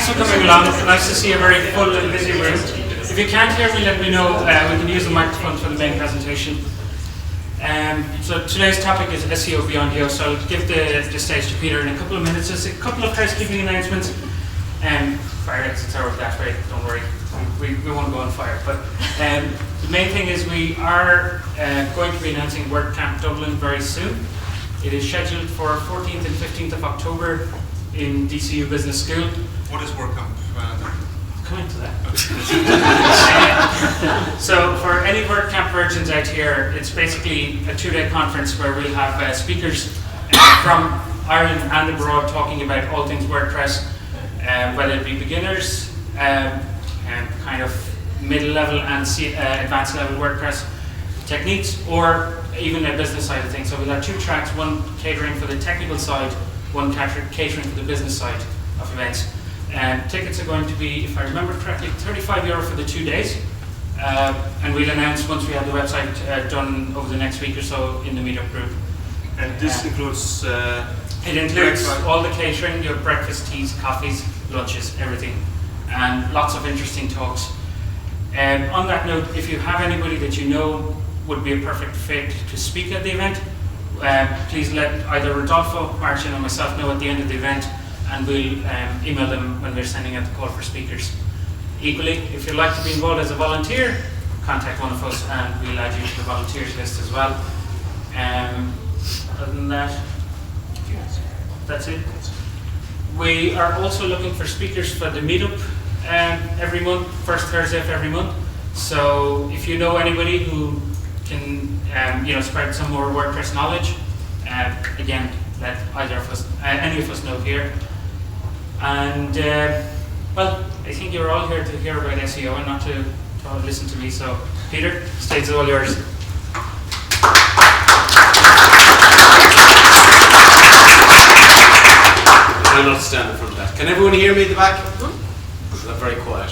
thanks for coming along. It's nice to see a very full and busy room. If you can't hear me, let me know. We can use the microphone for the main presentation. So today's topic is SEO Beyond YOAST. So I'll give the stage to Peter in a couple of minutes. Just a couple of housekeeping announcements. Fire exits are that way, don't worry. We won't go on fire. But the main thing is we are going to be announcing WordCamp Dublin very soon. It is scheduled for 14th and 15th of October in DCU Business School. What is WordCamp? Coming to that. So for any WordCamp virgins out here, it's basically a 2-day conference where we'll have speakers from Ireland and abroad talking about all things WordPress, whether it be beginners, and kind of middle level and advanced level WordPress techniques, or even a business side of things. So we'll have 2 tracks, one catering for the technical side, one catering for the business side of events. Tickets are going to be, if I remember correctly, €35 for the 2 days. And we'll announce once we have the website done over the next week or so in the meetup group. And this includes... it includes all the catering, your breakfast, teas, coffees, lunches, everything. And lots of interesting talks. On that note, if you have anybody that you know would be a perfect fit to speak at the event, please let either Rodolfo, Martin or myself know at the end of the event, and we'll email them when we're sending out the call for speakers. Equally, if you'd like to be involved as a volunteer, contact one of us and we'll add you to the volunteers list as well. Other than that, that's it. We are also looking for speakers for the meetup every month, first Thursday of every month. So if you know anybody who can spread some more WordPress knowledge, again, let either of us, any of us know here. And well, I think you're all here to hear about SEO and not to listen to me. So, Peter, the stage is all yours. I'm not stand in front of that. Can everyone hear me at the back? I'm very quiet.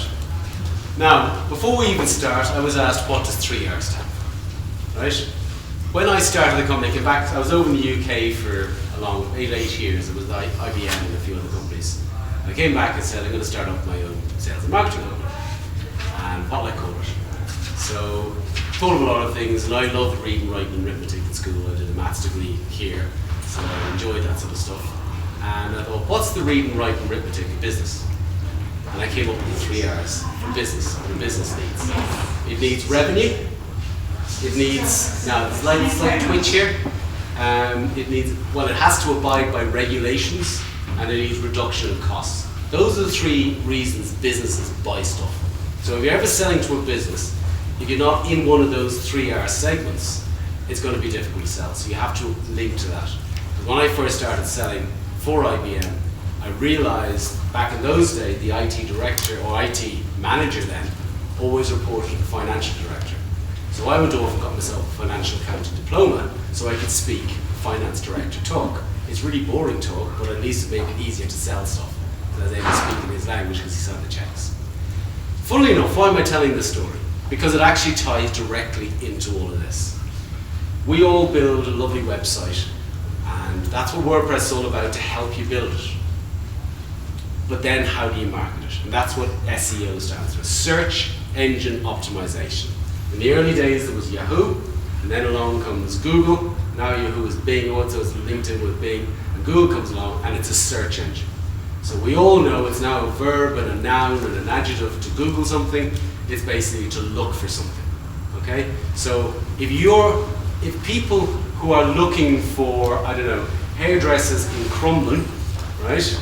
Now, before we even start, I was asked, what does 3 R's stand for? Right? When I started the company, I came back, I was over in the UK for a long 8 years. It was IBM and a few other companies. I came back and said, I'm going to start up my own sales and marketing company. And what will I call it? So, told them a lot of things, and I loved reading, writing, and arithmetic in school. I did a maths degree here, so I enjoyed that sort of stuff. And I thought, what's the reading, writing, and arithmetic in business? And I came up with the 3 R's for business, and business needs. It needs revenue. It needs, now it's like Twitch here. It has to abide by regulations, and it needs reduction in costs. Those are the 3 reasons businesses buy stuff. So if you're ever selling to a business, if you're not in one of those 3 R segments, it's going to be difficult to sell. So you have to link to that. But when I first started selling for IBM, I realized back in those days, the IT director or IT manager then always reported to the financial director. So I went off and got myself a financial accounting diploma so I could speak finance director talk. It's really boring talk, but at least it made it easier to sell stuff. So I was able to speak in his language because he signed the checks. Funnily enough, why am I telling this story? Because it actually ties directly into all of this. We all build a lovely website, and that's what WordPress is all about, to help you build it. But then how do you market it? And that's what SEO stands for, Search Engine Optimization. In the early days there was Yahoo, and then along comes Google. Now Yahoo is Bing, also it's linked in with Bing, and Google comes along and it's a search engine. So we all know it's now a verb and a noun and an adjective to Google something. It's basically to look for something, okay? So if people who are looking for, I don't know, hairdressers in Crumlin, right?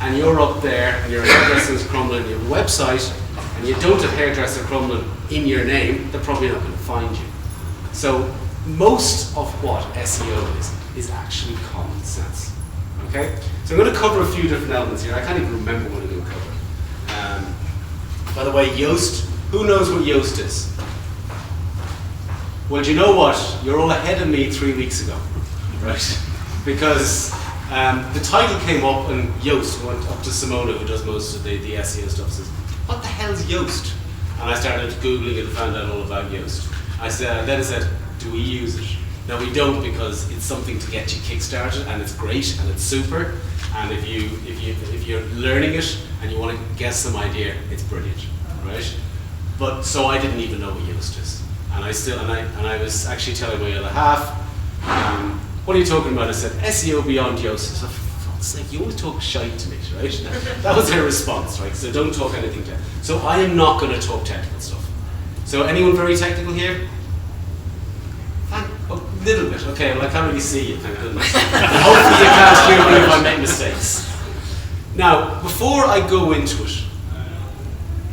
And you're up there and you're a hairdresser in Crumlin, you have a website, and you don't have hairdresser Crumlin in your name, they're probably not going to find you. So most of what SEO is actually common sense. Okay? So I'm going to cover a few different elements here. I can't even remember what I'm going to cover. By the way, Yoast, who knows what Yoast is? Well, do you know what? You're all ahead of me 3 weeks ago, right? Because the title came up and Yoast went up to Simona, who does most of the SEO stuff, says, what the hell's Yoast? And I started Googling it and found out all about Yoast. Then I said, do we use it? Now we don't, because it's something to get you kick-started, and it's great and it's super. And if you're learning it and you want to get some idea, it's brilliant, right? But so I didn't even know what YOAST is, and I was actually telling my other half, what are you talking about? I said SEO Beyond YOAST. I said, for fuck's sake, you always talk shite to me, right? That was her response, right? So don't talk anything to. So I am not going to talk technical stuff. So anyone very technical here? A little bit, okay, well I can't really see you, thank goodness. Hopefully you can't hear me if I make mistakes. Now, before I go into it,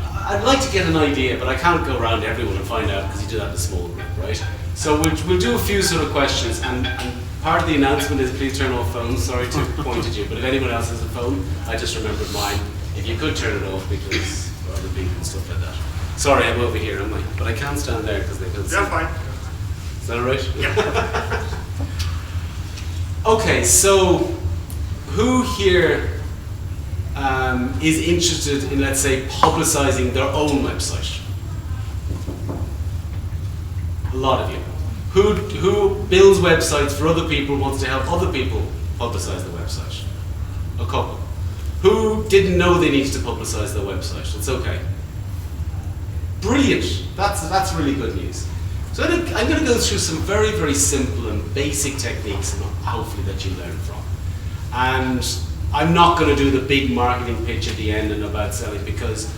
I'd like to get an idea, but I can't go around everyone and find out, because you do that in a small group, right? So we'll do a few sort of questions, and part of the announcement is please turn off phones. Sorry to point at you, but if anyone else has a phone, I just remembered mine. If you could turn it off, because for other people and stuff like that. Sorry, I'm over here, am I? But I can't stand there because they can't see. Yeah, fine. Is that all right? Yeah. Okay, so who here is interested in, let's say, publicizing their own website? A lot of you. Who builds websites for other people, wants to help other people publicize the website? A couple. Who didn't know they needed to publicize their website? It's okay. Brilliant. That's really good news. So I'm going to go through some very, very simple and basic techniques, and hopefully that you learn from. And I'm not going to do the big marketing pitch at the end and about selling, because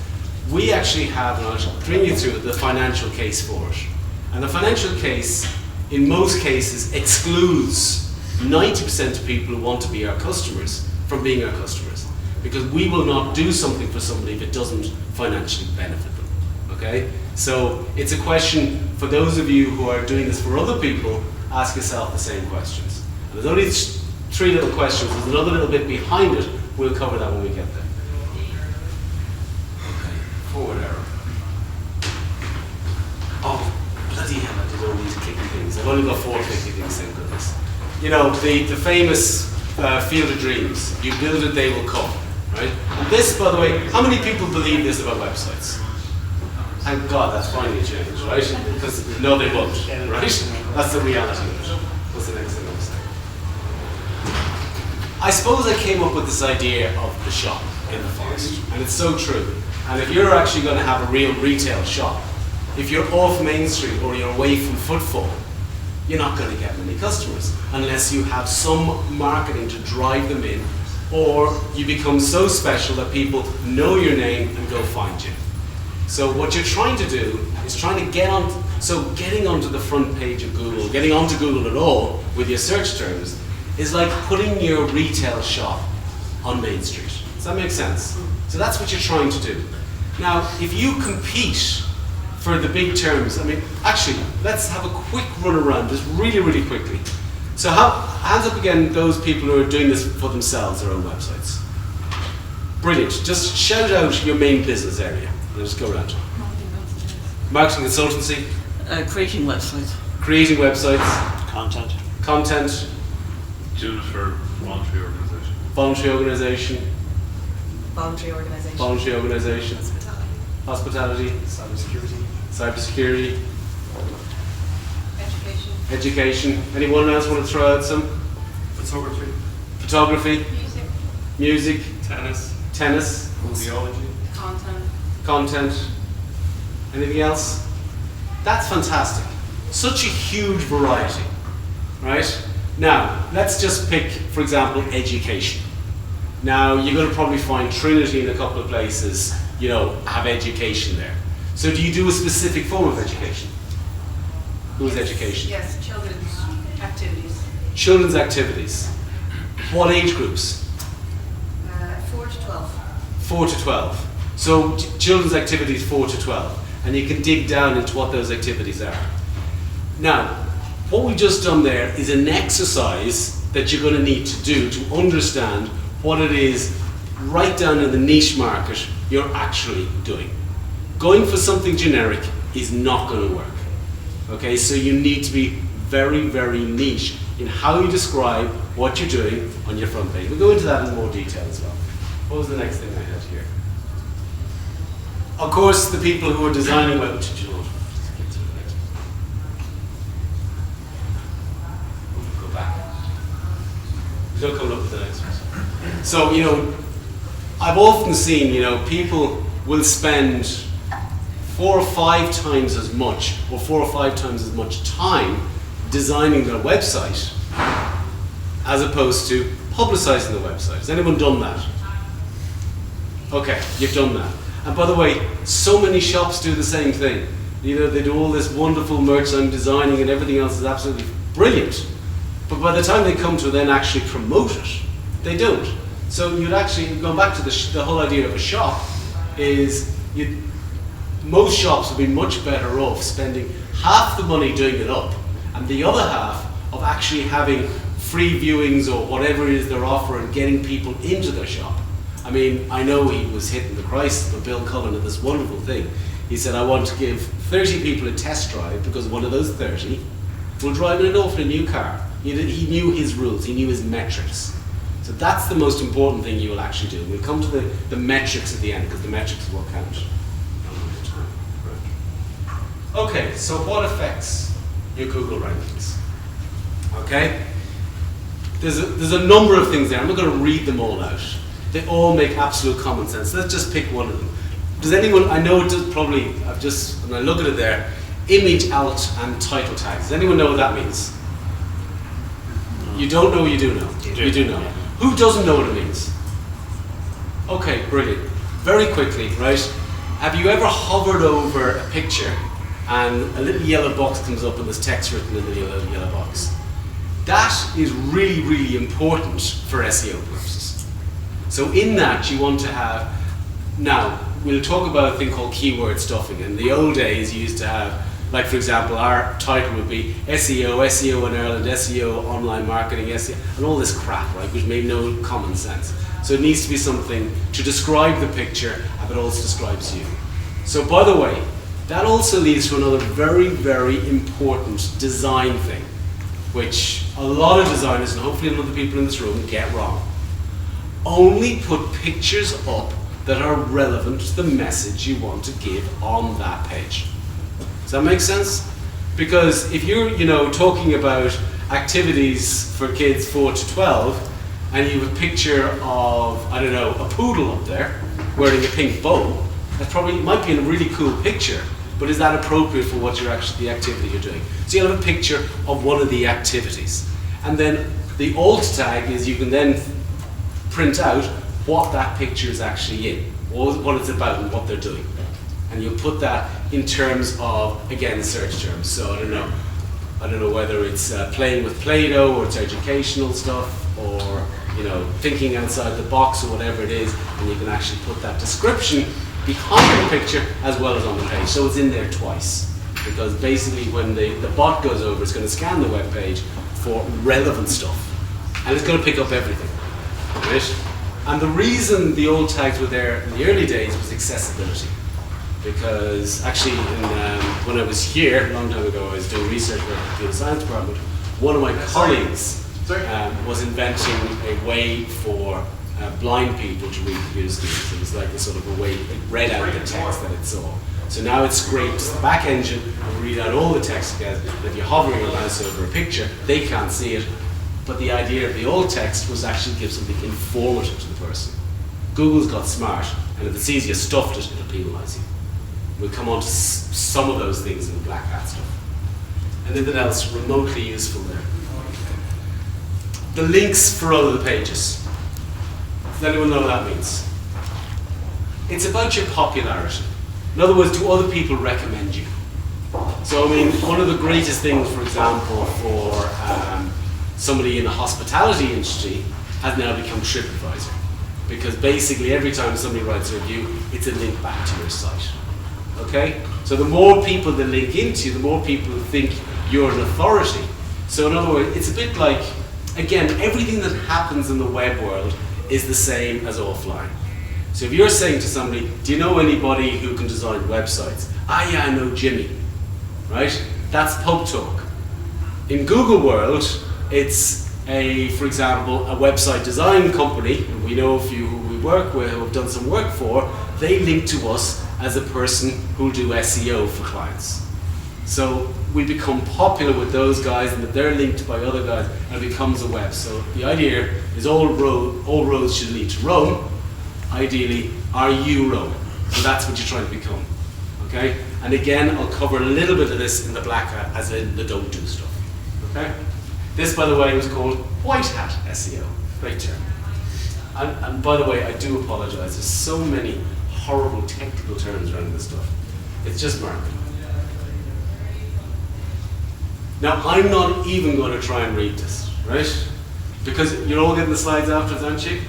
we actually have, and I'll bring you through the financial case for it. And the financial case, in most cases, excludes 90% of people who want to be our customers from being our customers. Because we will not do something for somebody if it doesn't financially benefit them. Okay? So it's a question for those of you who are doing this for other people, ask yourself the same questions. And there's only three little questions. There's another little bit behind it. We'll cover that when we get there. Okay, forward arrow. Oh, bloody hell, I did all these clicky things. I've only got 4 clicky things, thank goodness. You know, the famous Field of Dreams. You build it, they will come. Right? And this, by the way, how many people believe this about websites? Thank God that's finally changed, right? Because no, they won't, right? That's the reality of it. What's the next thing I'm saying? I suppose I came up with this idea of the shop in the forest, and it's so true. And if you're actually going to have a real retail shop, if you're off Main Street or you're away from footfall, you're not going to get many customers unless you have some marketing to drive them in, or you become so special that people know your name and go find you. So what you're trying to do is trying to get on, so getting onto the front page of Google, getting onto Google at all with your search terms is like putting your retail shop on Main Street. Does that make sense? So that's what you're trying to do. Now, if you compete for the big terms, I mean, actually, let's have a quick run around, just really, really quickly. So hands up again, those people who are doing this for themselves, their own websites. Brilliant. Just shout out your main business area. Let's go around. Marketing consultancy. Creating websites. Creating websites. Content. Content. Do it for voluntary organisation. Voluntary organisation. Voluntary organisation. Voluntary organisation. Hospitality. Hospitality. Cybersecurity. Cybersecurity. Education. Education. Anyone else want to throw out some? Photography. Photography. Music. Music. Tennis. Tennis. Theology. Content. Content. Anything else? That's fantastic. Such a huge variety, right? Now, let's just pick, for example, education. Now, you're going to probably find Trinity in a couple of places, you know, have education there. So do you do a specific form of education? Who's education? Yes, children's activities. Children's activities. What age groups? 4 to 12. 4 to 12. So children's activities 4 to 12. And you can dig down into what those activities are. Now, what we've just done there is an exercise that you're going to need to do to understand what it is right down in the niche market you're actually doing. Going for something generic is not going to work. Okay, so you need to be very, very niche in how you describe what you're doing on your front page. We'll go into that in more detail as well. What was the next thing I had here? Of course, the people who are designing web. So, I've often seen, people will spend 4 or 5 times as much, or 4 or 5 times as much time designing their website as opposed to publicizing the website. Has anyone done that? Okay, you've done that. And by the way, so many shops do the same thing. They do all this wonderful merch I'm designing and everything else is absolutely brilliant. But by the time they come to then actually promote it, they don't. So you'd actually, go back to the whole idea of a shop, is most shops would be much better off spending half the money doing it up and the other half of actually having free viewings or whatever it is they're offering, getting people into their shop. I mean, I know he was hitting the crisis, but Bill Cullen had this wonderful thing. He said, I want to give 30 people a test drive because one of those 30 will drive an awfully new car. He knew his rules, he knew his metrics. So that's the most important thing you will actually do. We'll come to the metrics at the end because the metrics will count. Okay, so what affects your Google rankings? Okay? There's a number of things there. I'm not going to read them all out. They all make absolute common sense. Let's just pick one of them. Does anyone, I know it does probably, when I look at it there, image, alt, and title tags. Does anyone know what that means? You don't know, you do know. You do know. Who doesn't know what it means? Okay, brilliant. Very quickly, right? Have you ever hovered over a picture and a little yellow box comes up and there's text written in the yellow box? That is really, really important for SEO purposes. So in that you want to have, now we'll talk about a thing called keyword stuffing. In the old days you used to have, like for example, our title would be SEO, SEO in Ireland, SEO online marketing, SEO, and all this crap, right, which made no common sense. So it needs to be something to describe the picture, but also describes you. So by the way, that also leads to another very, very important design thing, which a lot of designers, and hopefully other people in this room, get wrong. Only put pictures up that are relevant to the message you want to give on that page. Does that make sense? Because if you're, talking about activities for kids 4 to 12, and you have a picture of, I don't know, a poodle up there wearing a pink bow, that probably might be a really cool picture, but is that appropriate for what the activity you're doing? So you'll have a picture of one of the activities. And then the alt tag is you can then print out what that picture is actually in, or what it's about and what they're doing. And you'll put that in terms of, again, search terms. So I don't know whether it's playing with Play-Doh or it's educational stuff or thinking outside the box or whatever it is, and you can actually put that description behind the picture as well as on the page. So it's in there twice. Because basically when the bot goes over, it's going to scan the web page for relevant stuff. And it's going to pick up everything. Right? And the reason the old tags were there in the early days was accessibility. Because actually, when I was here a long time ago, I was doing research for the computer science department. One of my colleagues was inventing a way for blind people to read computer screens. It was like a sort of a way it read out the text that it saw. So now it scrapes the back engine and read out all the text together. And if you're hovering your mouse over a picture, they can't see it. But the idea of the old text was actually give something informative to the person. Google's got smart, and if it's easier stuffed it, it'll penalise you. We'll come on to some of those things in the Black Hat stuff. Anything else remotely useful there? The links for other pages. Does anyone know what that means? It's about your popularity. In other words, do other people recommend you? So, I mean, one of the greatest things, for example, for somebody in the hospitality industry has now become TripAdvisor. Because basically every time somebody writes a review, it's a link back to your site. Okay? So the more people they link into, the more people think you're an authority. So in other words, it's a bit like, again, everything that happens in the web world is the same as offline. So if you're saying to somebody, do you know anybody who can design websites? Ah, yeah, I know Jimmy. Right? That's pub talk. In Google world, it's for example, a website design company, and we know a few who we work with, who have done some work for, they link to us as a person who'll do SEO for clients. So we become popular with those guys and that they're linked by other guys and it becomes a web. So the idea is all roads should lead to Rome. Ideally, are you Rome? So that's what you're trying to become. Okay? And again, I'll cover a little bit of this in the Black Hat, as in the don't do stuff. Okay? This, by the way, was called White Hat SEO. Great term. And by the way, I do apologize. There's so many horrible technical terms around this stuff. It's just marketing. Now, I'm not even going to try and read this, right? Because you're all getting the slides after, aren't you?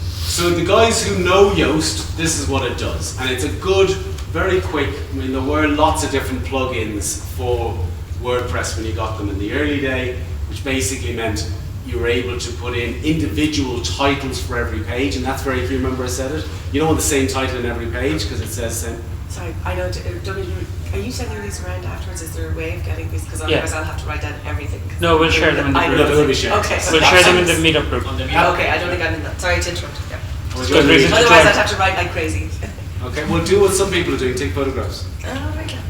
So the guys who know Yoast, this is what it does. And it's a good, very quick, I mean, there were lots of different plugins for WordPress when you got them in the early day, which basically meant you were able to put in individual titles for every page, and that's very, if you remember I said it, you don't want the same title in every page because it says same. Sorry, I know, are you sending these around afterwards? Is there a way of getting these? Because otherwise I'll have to write down everything. No, we'll share them in the group. They will be shared. Okay. We'll share them in the meetup group. Okay, I don't think I'm in that. Sorry to interrupt. Yeah. Good reason to Otherwise check. I'd have to write like crazy. Okay, we'll do what some people are doing, take photographs. Oh, very clever.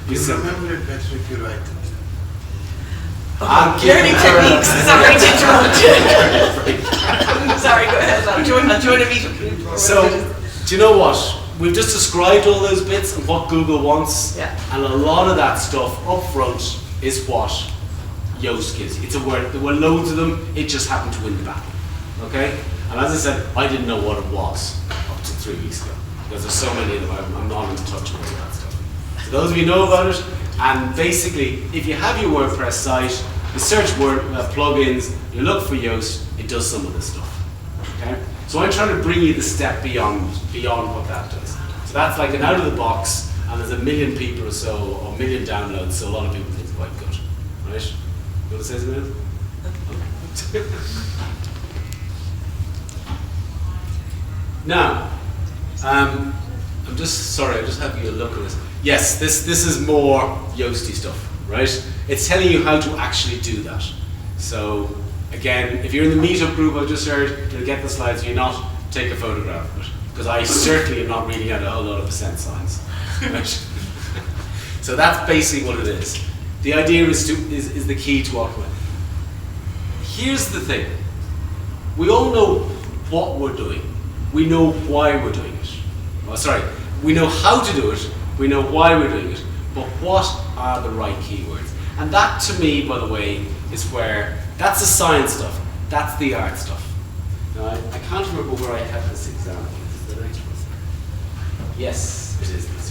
You said remember it better if you write it. I'm Learning techniques. Sorry to interrupt. Sorry, go ahead. I'll join a meetup. So, do you know what? We've just described all those bits and what Google wants, Yeah. and a lot of that stuff up front is what Yoast gives you. It's a word, there were loads of them, it just happened to win the battle. Okay? And as I said, I didn't know what it was up to 3 weeks ago, because there's so many of them, I'm not in touch with all that stuff. So those of you know about it, and basically, if you have your WordPress site, you search plugins, you look for Yoast, it does some of this stuff. Okay? So I'm trying to bring you the step beyond what that does. So that's like an out of the box, and there's 1 million people or so, or 1 million downloads, so a lot of people think it's quite good. Right? You want to say something? Now, I'm just sorry, I'm just having a look at this. Yes, this is more Yoasty stuff, right? It's telling you how to actually do that. So again, if you're in the meetup group I just heard, you'll get the slides, you're not, take a photograph of it. Because I certainly am not reading out a whole lot of percent signs. Right? So that's basically what it is. The idea is the key to what we're. Here's the thing. We all know what we're doing. We know why we're doing it. Oh, sorry, we know how to do it, we know why we're doing it, but what are the right keywords? And that to me, by the way, is where, that's the science stuff, that's the art stuff. Now, I can't remember where I have this example. Is it the next one? Yes, it is this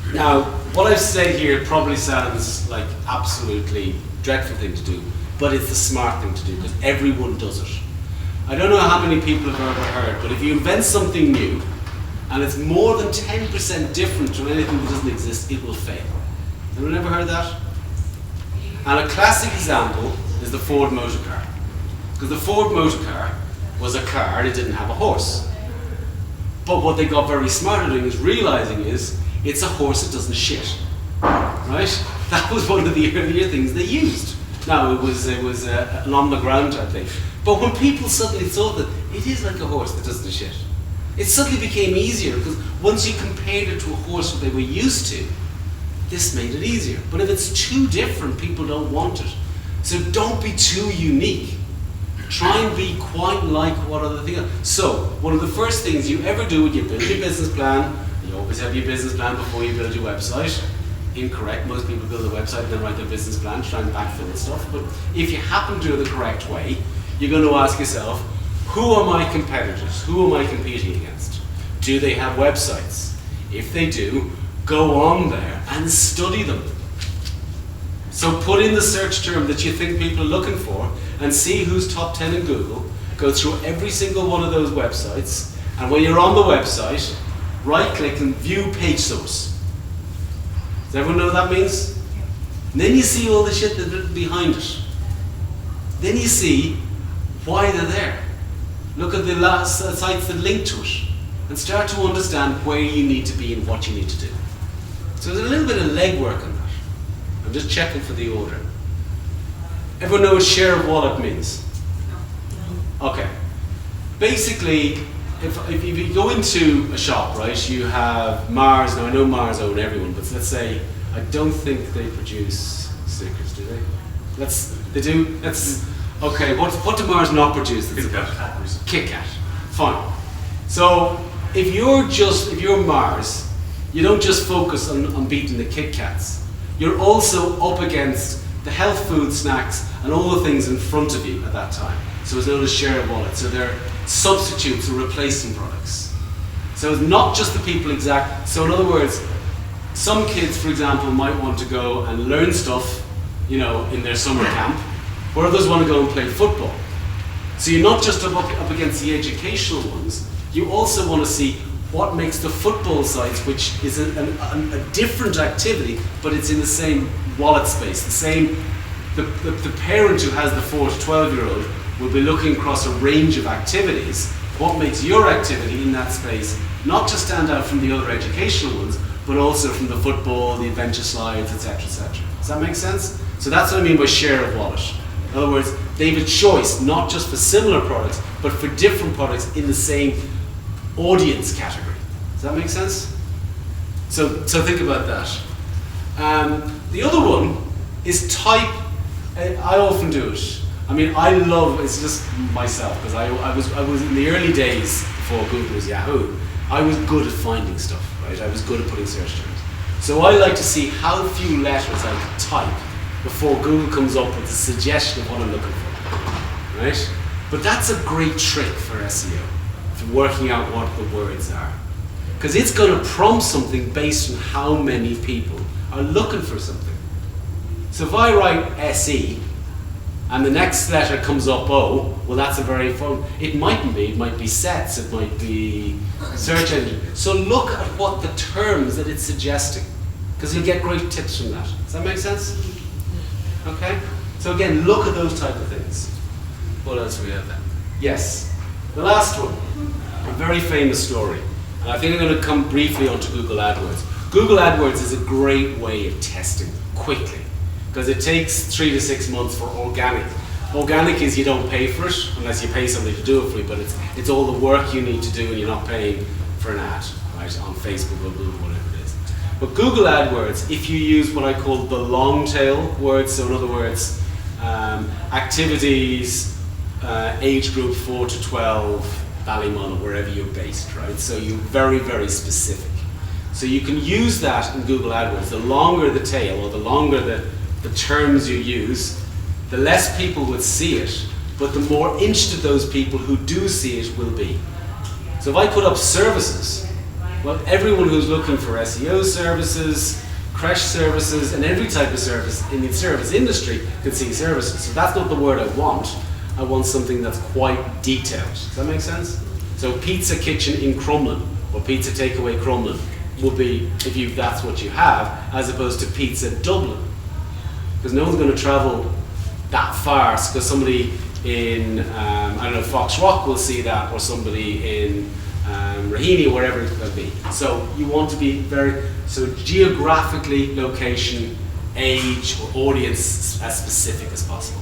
one. Now, what I've said here probably sounds like absolutely dreadful thing to do, but it's the smart thing to do because everyone does it. I don't know how many people have ever heard, but if you invent something new and it's more than 10% different from anything that doesn't exist, it will fail. Anyone ever heard that? And a classic example is the Ford motor car. Because the Ford motor car was a car that didn't have a horse. But what they got very smart at doing is realizing is it's a horse that doesn't shit. Right? That was one of the earlier things they used. Now it was an on the ground type thing. But when people suddenly thought that it is like a horse that doesn't shit, it suddenly became easier because once you compared it to a horse that they were used to, this made it easier. But if it's too different, people don't want it. So don't be too unique. Try and be quite like what other things are. So one of the first things you ever do when you build your business plan, you always have your business plan before you build your website. Incorrect, most people build a website and then write their business plan, try and backfill and stuff. But if you happen to do it the correct way, you're going to ask yourself, who are my competitors? Who am I competing against? Do they have websites? If they do, go on there and study them. So put in the search term that you think people are looking for and see who's top 10 in Google. Go through every single one of those websites, and when you're on the website, right click and view page source. Does everyone know what that means? And then you see all the shit that's written behind it. Then you see why they're there. Look at the last sites that link to it and start to understand where you need to be and what you need to do. So there's a little bit of legwork on that. I'm just checking for the order. Everyone know what share of wallet means? Okay. Basically, if you go into a shop, right, you have Mars. Now I know Mars own everyone, but let's say I don't think they produce stickers, do they? They do. Okay. What do Mars not produce? Kit Kat. Fine. So if you're Mars, you don't just focus on beating the Kit Kats. You're also up against the health food snacks and all the things in front of you at that time. So it's known as share of wallet. So they're substitutes or replacing products. So it's not just the people exact. So in other words, some kids, for example, might want to go and learn stuff, in their summer camp, or others want to go and play football. So you're not just up against the educational ones, you also want to see what makes the football sites, which is a different activity, but it's in the same wallet space, the parent who has the 4 to 12-year-old will be looking across a range of activities. What makes your activity in that space not just stand out from the other educational ones, but also from the football, the adventure slides, etc., etc. Does that make sense? So that's what I mean by share of wallet. In other words, they have a choice not just for similar products, but for different products in the same audience category. Does that make sense? So think about that. The other one is type. I often do it. I mean, it's just myself, because I was in the early days before Google was Yahoo, I was good at finding stuff, right? I was good at putting search terms. So I like to see how few letters I can type before Google comes up with a suggestion of what I'm looking for, right? But that's a great trick for SEO, for working out what the words are. Because it's going to prompt something based on how many people are looking for something. So if I write SE, and the next letter comes up O, well that's a very fun, it might be sets, it might be search engine. So look at what the terms that it's suggesting, because you'll get great tips from that. Does that make sense? Okay? So again, look at those type of things. What else do we have then? Yes, the last one, a very famous story. And I think I'm going to come briefly onto Google AdWords. Google AdWords is a great way of testing quickly, because it takes 3 to 6 months for organic. Organic is you don't pay for it unless you pay somebody to do it for you, but it's all the work you need to do and you're not paying for an ad, right, on Facebook or Google, whatever it is. But Google AdWords, if you use what I call the long tail words, so in other words, activities, age group 4 to 12, Ballymun, wherever you're based, right? So you're very, very specific. So you can use that in Google AdWords. The longer the tail, or the longer the terms you use, the less people would see it, but the more interested those people who do see it will be. So if I put up services, well, everyone who's looking for SEO services, crash services, and every type of service in the service industry can see services. So that's not the word I want. I want something that's quite detailed. Does that make sense? So pizza kitchen in Crumlin, or pizza takeaway Crumlin, would be, if that's what you have, as opposed to pizza Dublin. Because no one's going to travel that far, because somebody in, Fox Rock will see that, or somebody in Raheny, or wherever it could be. So you want to be so geographically, location, age, or audience as specific as possible.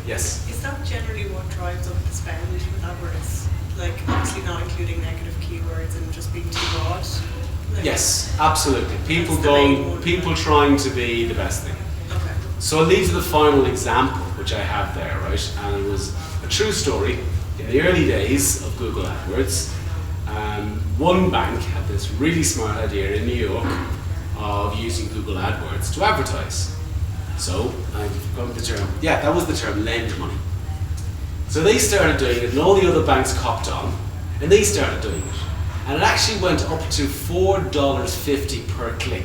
Yes? Is that generally what drives up the spend with AdWords? Like, obviously not including negative keywords and just being too broad? Like, yes, absolutely. People trying to be the best thing. Okay. So I'll leave to the final example, which I have there, right? And it was a true story. In the early days of Google AdWords, one bank had this really smart idea in New York of using Google AdWords to advertise. So, I've forgotten the term. Yeah, that was the term, lend money. So they started doing it, and all the other banks copped on, and they started doing it. And it actually went up to $4.50 per click.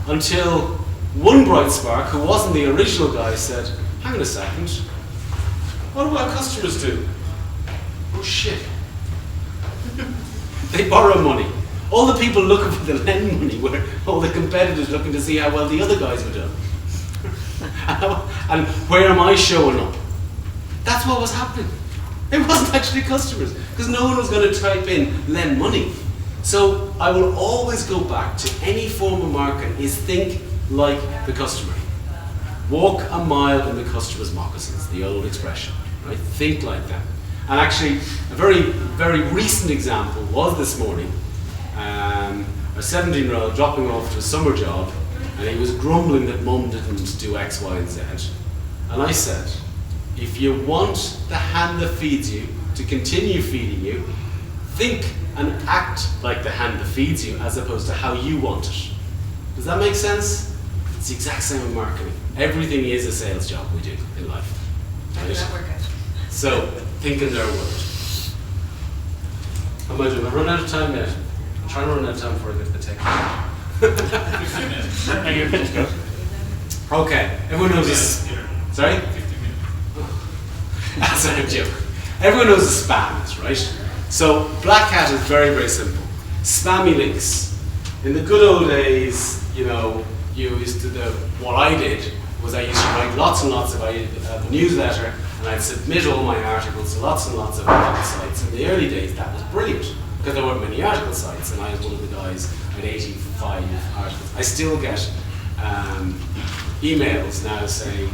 Until one bright spark, who wasn't the original guy, said, hang on a second, what do our customers do? Oh shit. They borrow money. All the people looking for the lend money were all the competitors looking to see how well the other guys were doing. And where am I showing up? That's what was happening. It wasn't actually customers, because no one was going to type in lend money. So I will always go back to any form of marketing is think like the customer. Walk a mile in the customer's moccasins, the old expression, right? Think like that. And actually, a very, very recent example was this morning. A 17-year-old dropping off to a summer job, and he was grumbling that mum didn't do X, Y, and Z. And I said, if you want the hand that feeds you to continue feeding you, think and act like the hand that feeds you as opposed to how you want it. Does that make sense? It's the exact same in marketing. Everything is a sales job we do in life. How did that work out? So, think in their world. How am I doing? Have I run out of time yet? I'm trying to run out of time before I get to the tech. 15 minutes. No, you're finished, go. Okay, everyone knows this. Sorry? 15 minutes. That's a joke. Everyone knows what spam is, right? So, Black Hat is very, very simple. Spammy links. In the good old days, you know, what I did was I used to write lots and lots of a newsletter, and I'd submit all my articles to lots and lots of article sites. In the early days, that was brilliant, because there weren't many article sites, and I was one of the guys, I had 85 articles. I still get emails now saying,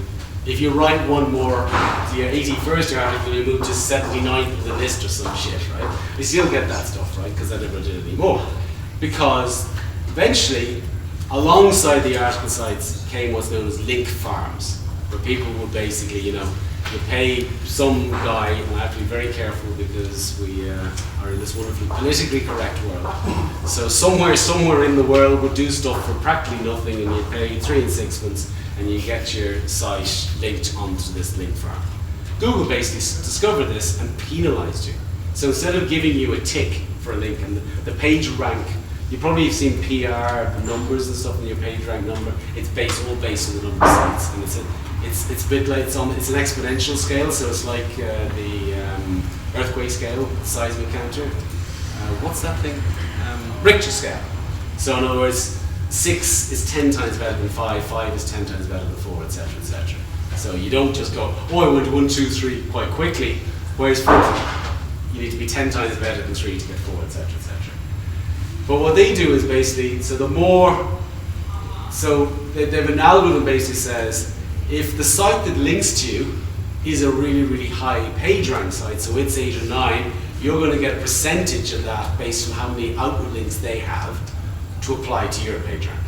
if you write one more, to your 81st article, you move to 79th of the list or some shit, right? You still get that stuff, right? Because I never did it anymore. Because eventually, alongside the article sites came what's known as link farms, where people would basically, you pay some guy, and I have to be very careful because we are in this wonderfully politically correct world. So somewhere in the world would do stuff for practically nothing, and you pay 3 and 6 months, and you get your site linked onto this link farm. Google basically discovered this and penalized you. So instead of giving you a tick for a link and the page rank, you probably have seen PR, the numbers and stuff in your page rank number. It's all based on the number of sites, and it's a bit like it's an exponential scale. So it's like the earthquake scale, seismic counter. What's that thing? Richter scale. So in other words, 6 is 10 times better than 5, 5 is 10 times better than 4, etc., etc. So you don't just go, oh, I went to 1, 2, 3 quite quickly. Whereas 4, you need to be 10 times better than 3 to get 4, etc., etc. But what they do is basically, they have an algorithm basically says, if the site that links to you is a really, really high page rank site, so it's 8 or 9, you're going to get a percentage of that based on how many outward links they have to apply to your page rank.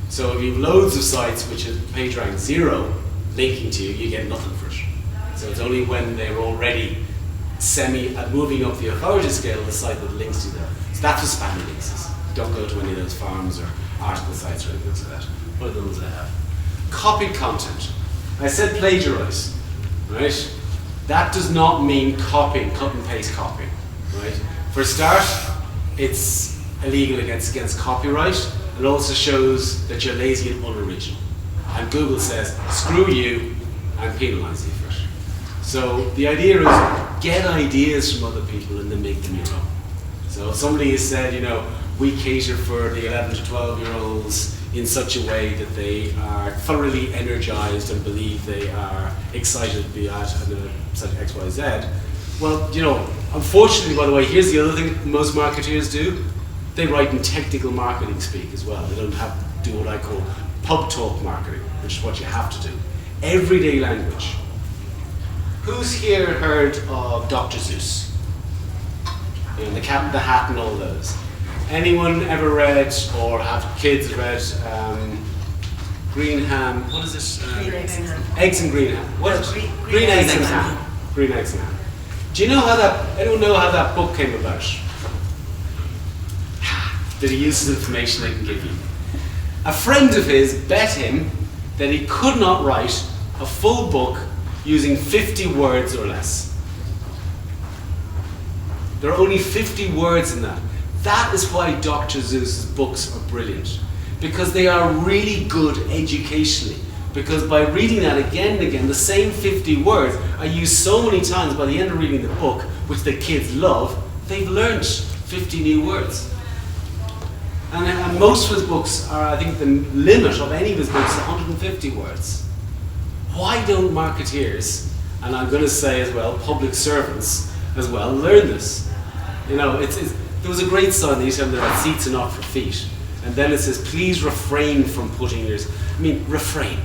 So if you have loads of sites which are page rank 0 linking to you, you get nothing for it. So it's only when they're already moving up the authority scale, the site that links to them. So that's what spammy links is. Don't go to any of those farms or article sites or anything like that. What are the ones I have? Copied content. I said plagiarize, right? That does not mean copying, cut and paste copying, right? For a start, it's illegal against copyright. It also shows that you're lazy and unoriginal. And Google says, screw you, and penalise you for it. So the idea is get ideas from other people and then make them your own. So somebody has said, we cater for the 11 to 12-year-olds in such a way that they are thoroughly energized and believe they are excited to be at such X, Y, Z. Well, unfortunately, by the way, here's the other thing most marketeers do. They write in technical marketing speak as well. They don't have to do what I call pub talk marketing, which is what you have to do. Everyday language. Who's here heard of Dr. Seuss? The Cat in the Hat and all those. Anyone ever read or have kids read Green Ham? What is it? Green eggs and ham. Eggs and green ham. What? Green eggs and ham. Green eggs and ham. Do you know anyone know how that book came about? Did he use the information I can give you? A friend of his bet him that he could not write a full book using 50 words or less. There are only 50 words in that. That is why Dr. Seuss's books are brilliant. Because they are really good educationally. Because by reading that again and again, the same 50 words are used so many times by the end of reading the book, which the kids love, they've learned 50 new words. And most of his books are, I think the limit of any of his books is 150 words. Why don't marketeers, and I'm going to say as well, public servants as well, learn this? There was a great sign that used to have that seats are not for feet. And then it says, please refrain from putting yours. Refrain.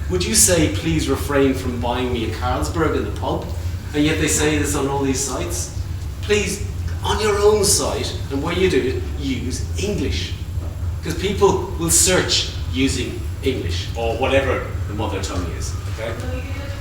Would you say, please refrain from buying me a Carlsberg in the pub? And yet they say this on all these sites. Please, on your own site, and where you do it, use English. Because people will search using English, or whatever the mother tongue is, okay?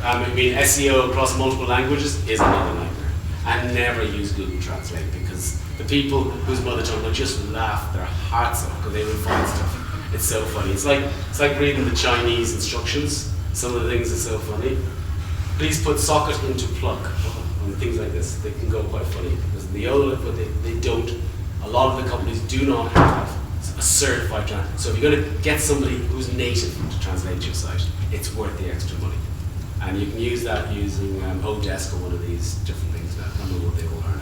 I mean, SEO across multiple languages is another nightmare. And never use Google Translate, because the people whose mother tongue will just laugh their hearts off because they will find stuff. It's so funny. It's like reading the Chinese instructions. Some of the things are so funny. Please put socket into plug, and things like this. They can go quite funny because but they don't. A lot of the companies do not have a certified translator. So if you're going to get somebody who's native to translate your site, it's worth the extra money. And you can use that using Odesk or one of these different things now. I don't know what they all are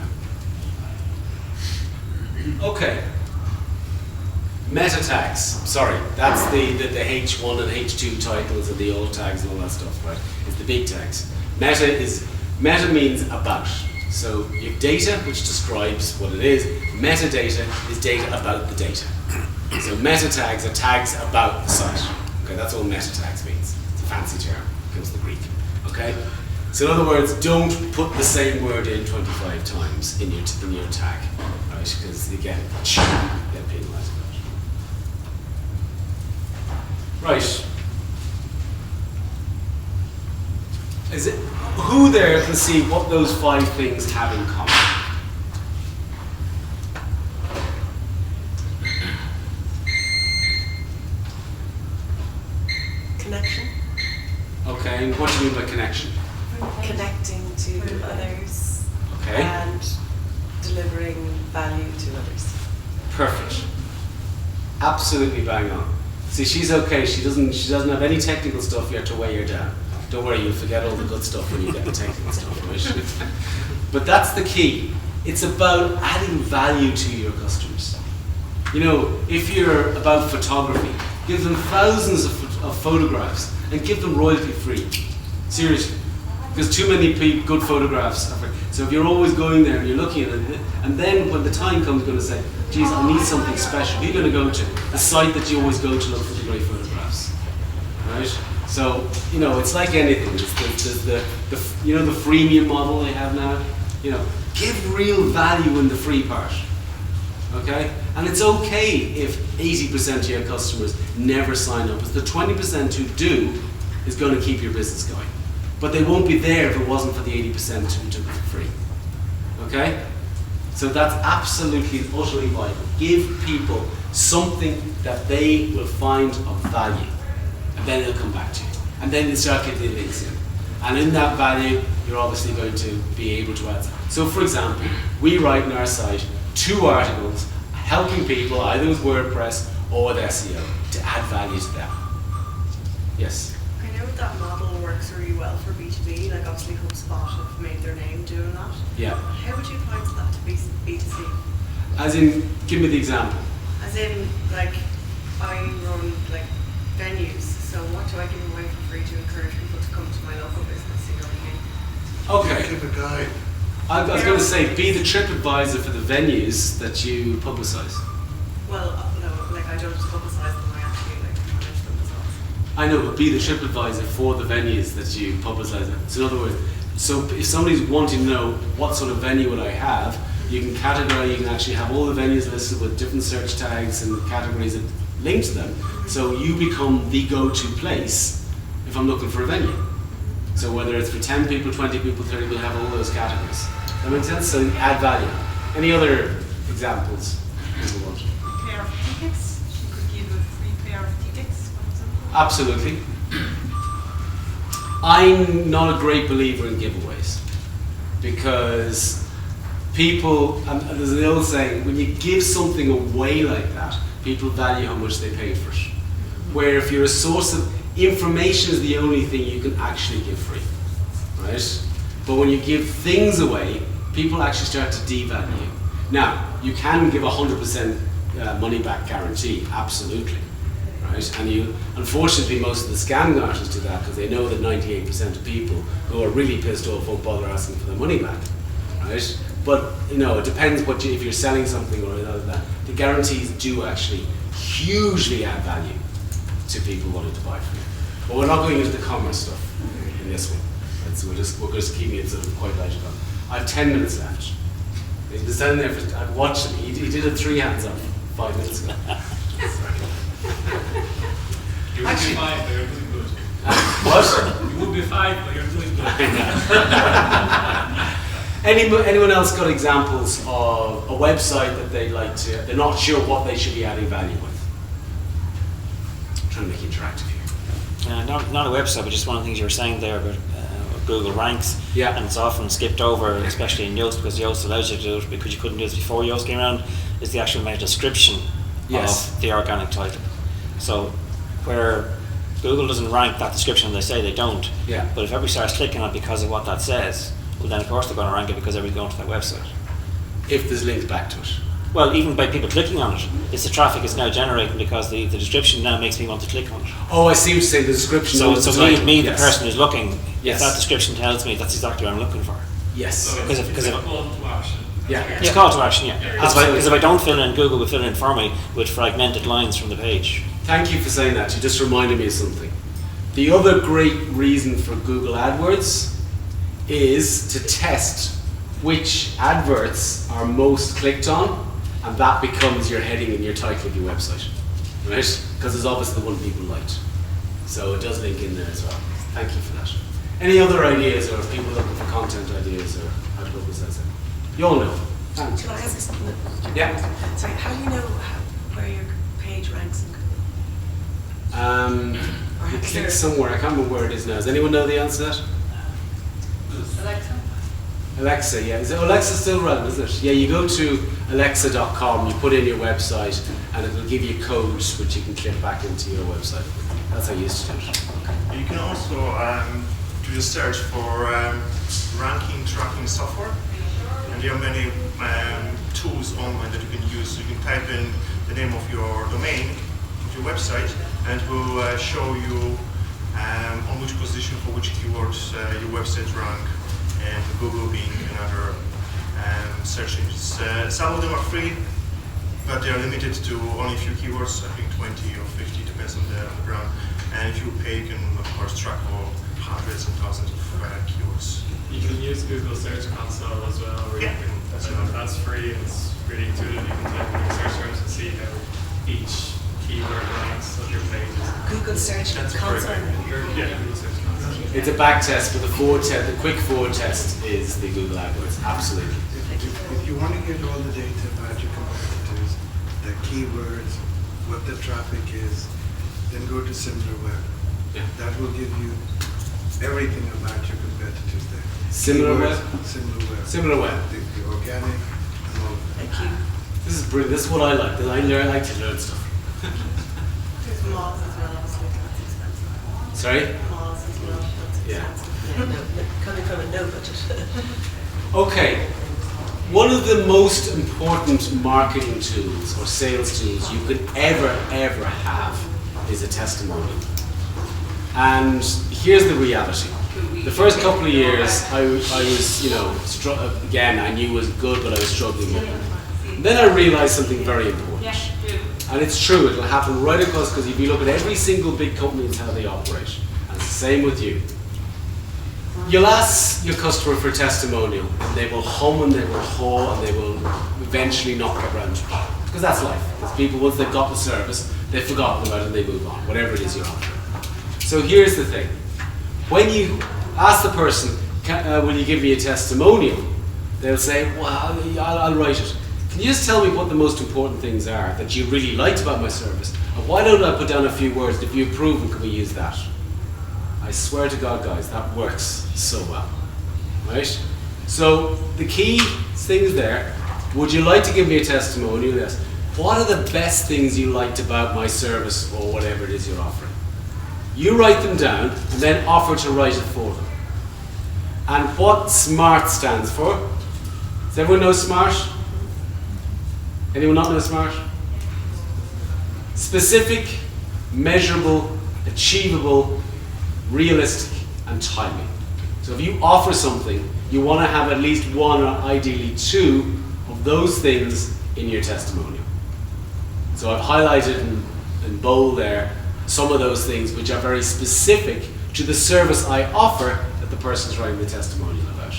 now. Okay. Meta tags. Sorry, that's the H1 and H2 titles and the alt tags and all that stuff, right? It's the big tags. Meta means about. So you have data, which describes what it is. Metadata is data about the data. So meta tags are tags about the site. Okay, that's all meta tags means. It's a fancy term. It comes from the Greek. Okay. So in other words, don't put the same word in 25 times in your tag, right? Because you get penalised. Right. Who there can see what those 5 things have in common? Connection. Okay, and what do you mean by connection? Connecting to others. Okay. And delivering value to others. Perfect. Absolutely bang on. See, she's okay. She doesn't have any technical stuff yet to weigh her down. Don't worry, you'll forget all the good stuff when you get the technical stuff, right? But that's the key. It's about adding value to your customers. You know, if you're about photography, give them thousands of photographs and give them royalty free. Seriously. Because too many good photographs are free. So if you're always going there and you're looking at it, and then when the time comes, you're going to say, geez, I need something special. You're going to go to the site that you always go to look for the great photographs. Right? So, you know, it's like anything. There's the freemium model they have now. You know, give real value in the free part. Okay? And it's okay if 80% of your customers never sign up. It's the 20% who do is going to keep your business going. But they won't be there if it wasn't for the 80% who took it for free. Okay? So that's absolutely, utterly vital. Give people something that they will find of value. And then they'll come back to you. And then they'll start getting the links in. And in that value, you're obviously going to be able to add. So for example, we write on our site 2 articles helping people either with WordPress or with SEO to add value to them. Yes? I know that model works really well for B2B, like obviously HubSpot have made their name doing that. Yeah. How would you apply that to B2C? As in, give me the example. As in, like, I run like venues, so what do I give away for free to encourage people to come to my local business? You know what I mean? Okay. Give a guide. I was going to say, be the trip advisor for the venues that you publicise. Well, no, like I don't just publicise them, I actually like manage them as well. I know, but be the trip advisor for the venues that you publicise. So in other words, so if somebody's wanting to know what sort of venue would I have, you can categorize, you can actually have all the venues listed with different search tags and categories that link to them. So you become the go-to place if I'm looking for a venue. So whether it's for 10 people, 20 people, 30 people, have all those categories. That makes sense? So add value. Any other examples? Pair of tickets. You could give a free pair of tickets, for example. Absolutely. I'm not a great believer in giveaways because people, and there's an old saying, when you give something away like that, people value how much they paid for it. Where if you're a source of information is the only thing you can actually give free, right? But when you give things away, people actually start to devalue you. Now, you can give 100% money back guarantee, absolutely, right? And unfortunately, most of the scam artists do that because they know that 98% of people who are really pissed off won't bother asking for their money back, right? But you know, it depends if you're selling something or that. The guarantees do actually hugely add value to people wanting to buy from you. But we're not going into the commerce stuff in this one. minutes, so we're just keeping it sort of quite light on. I have 10 minutes left. He's been standing there for, I've watched him, he did it 3 hands up 5 minutes ago. You would be 5, but you're doing good. What? You would be 5, but you're doing good. Anyone else got examples of a website that they'd like to, they're not sure what they should be adding value with? I'm trying to make it interactive here. Not a website, but just one of the things you were saying there about Google ranks. Yeah. And it's often skipped over, especially in Yoast, because Yoast allows you to do it because you couldn't do this before Yoast came around, is the actual meta description Yes. of the organic title. So where Google doesn't rank that description, they say they don't. Yeah. But if everybody starts clicking on it because of what that says, well then of course they're going to rank it because everybody's going to that website. If there's links back to it. Well, even by people clicking on it, it's the traffic it's now generating because the description now makes me want to click on it. Oh, I see what you're saying, the description. So, of the so title. me the Yes. person who's looking, Yes. if that description tells me that's exactly what I'm looking for. Yes. So Because it's if- a call to action. Yeah. It's a call to action, yeah. Absolutely. Because if I don't fill in, Google will fill in for me with fragmented lines from the page. Thank you for saying that. You just reminded me of something. The other great reason for Google AdWords is to test which adverts are most clicked on, and that becomes your heading and your title of your website, right? Because it's obviously the one people liked. So it does link in there as well. Thank you for that. Any other ideas, or people looking for content ideas, or how to publicize it? You all know. Thanks. Can I ask you something? Yeah. Sorry, how do you know where your page ranks in Google? You click somewhere. I can't remember where it is now. Does anyone know the answer to that? Alexa? Alexa, yeah. Is it Alexa still relevant, isn't it? Yeah, you go to alexa.com, you put in your website, and it will give you codes which you can click back into your website. That's how you used to do it. You can also do the search for ranking tracking software, and there are many tools online that you can use. You can type in the name of your domain, of your website, and it will show you on which position for which keywords your website rank, and Google being another search engine. Some of them are free, but they are limited to only a few keywords, I think 20 or 50, depends on the brand. And if you pay, you can of course track all hundreds and thousands of keywords. You can use Google Search Console as well, where Yeah, you can, that's that's free and it's really intuitive. You can type in your search terms and see how each keyword ranks on your pages. Google Search That's a Console. Yeah, Google Search Console. It's a back test, but the quick forward test is the Google AdWords. Absolutely. If you want to get all the data about your competitors, the keywords, what the traffic is, then go to SimilarWeb. Yeah. That will give you everything about your competitors there. SimilarWeb? SimilarWeb. SimilarWeb. The organic and all of that. Thank you. This is brilliant. This is what I like. I like to learn stuff. There's malls as well, obviously, that's expensive. Sorry? Malls as well, that's Yeah. expensive. Yeah, no, coming from a no budget. Okay. One of the most important marketing tools or sales tools you could ever have is a testimonial. And here's the reality. The first couple of years, I was, again, I knew it was good, but I was struggling with it. Then I realized something very important. And it's true, it'll happen right across, because if you look at every single big company and how they operate, and it's the same with you. You'll ask your customer for a testimonial, and they will hum and they will haw, and they will eventually not get around to it. Because that's life. Because people, once they've got the service, they've forgotten about it and they move on, whatever it is you're offering. So here's the thing. When you ask the person, will you give me a testimonial? They'll say, well, I'll write it. Can you just tell me what the most important things are that you really liked about my service? And why don't I put down a few words? If you approve them, can we use that? I swear to God, guys, that works so well. Right? So the key things there, would you like to give me a testimonial? Yes. What are the best things you liked about my service or whatever it is you're offering? You write them down and then offer to write it for them. And what SMART stands for? Does everyone know SMART? Anyone not know SMART? Specific, measurable, achievable, realistic, and timely. So if you offer something, you want to have at least one or ideally two of those things in your testimonial. So I've highlighted in bold there some of those things which are very specific to the service I offer that the person's writing the testimonial about.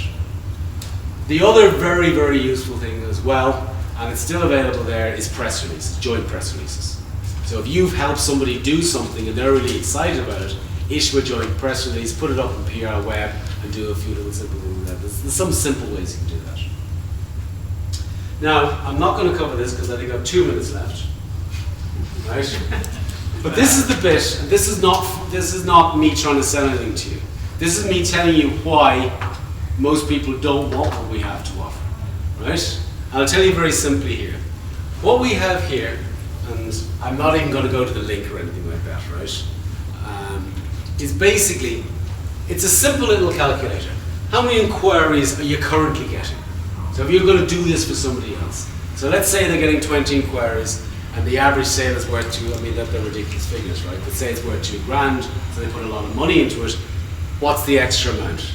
The other very, very useful thing as well, and it's still available there, is press releases, joint press releases. So if you've helped somebody do something and they're really excited about it, issue a joint press release, put it up on PR Web, and do a few little simple things like that. There's some simple ways you can do that. Now, I'm not going to cover this because I think I have 2 minutes left. Right? But this is the bit, and this is not me trying to sell anything to you. This is me telling you why most people don't want what we have to offer. Right? And I'll tell you very simply here. What we have here, and I'm not even going to go to the link or anything like that, right? Is basically, it's a simple little calculator. How many inquiries are you currently getting? So if you're going to do this for somebody else, so let's say they're getting 20 inquiries and the average sale is worth they're ridiculous figures, right? Let's say it's worth £2,000, so they put a lot of money into it. What's the extra amount?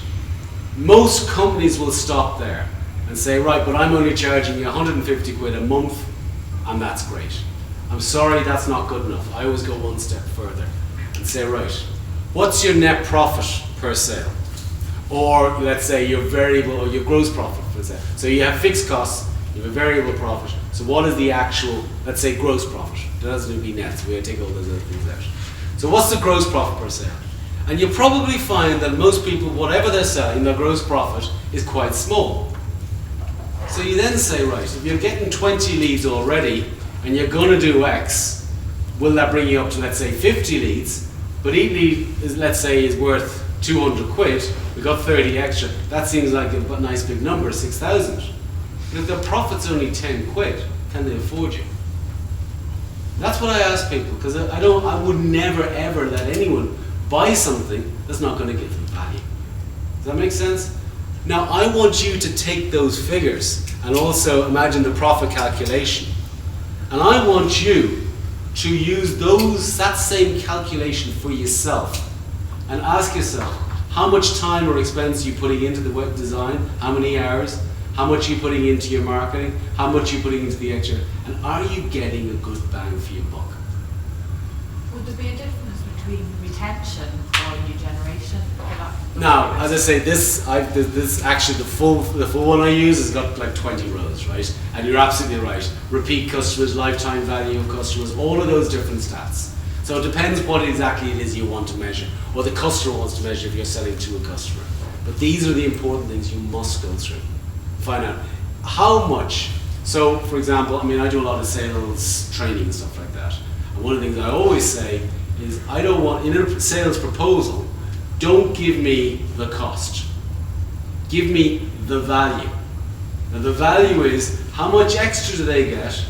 Most companies will stop there and say, right, but I'm only charging you 150 quid a month, and that's great. I'm sorry, that's not good enough. I always go one step further and say, right, what's your net profit per sale? Or let's say your variable or your gross profit per sale. So you have fixed costs, you have a variable profit. So what is the actual, let's say, gross profit? It doesn't need to be net, so we have to take all those other things out. So what's the gross profit per sale? And you'll probably find that most people, whatever they're selling, their gross profit is quite small. So you then say, right, if you're getting 20 leads already and you're going to do X, will that bring you up to, let's say, 50 leads? But each lead, let's say, is worth 200 quid. We got 30 extra. That seems like a nice big number, 6,000. But if their profit's only 10 quid, can they afford you? That's what I ask people, because I would never ever let anyone buy something that's not going to give them value. Does that make sense? Now I want you to take those figures and also imagine the profit calculation. And I want you to use that same calculation for yourself and ask yourself, how much time or expense are you putting into the web design? How many hours? How much are you putting into your marketing? How much are you putting into the extra? And are you getting a good bang for your buck? Would there be a difference between retention or new generation? Now, as I say, this actually the full one I use has got like 20 rows, right? And you're absolutely right. Repeat customers, lifetime value of customers, all of those different stats. So it depends what exactly it is you want to measure, or the customer wants to measure if you're selling to a customer. But these are the important things you must go through. Find out how much. So, for example, I do a lot of sales training and stuff like that. And one of the things I always say is, I don't want, in a sales proposal, don't give me the cost. Give me the value. Now the value is, how much extra do they get,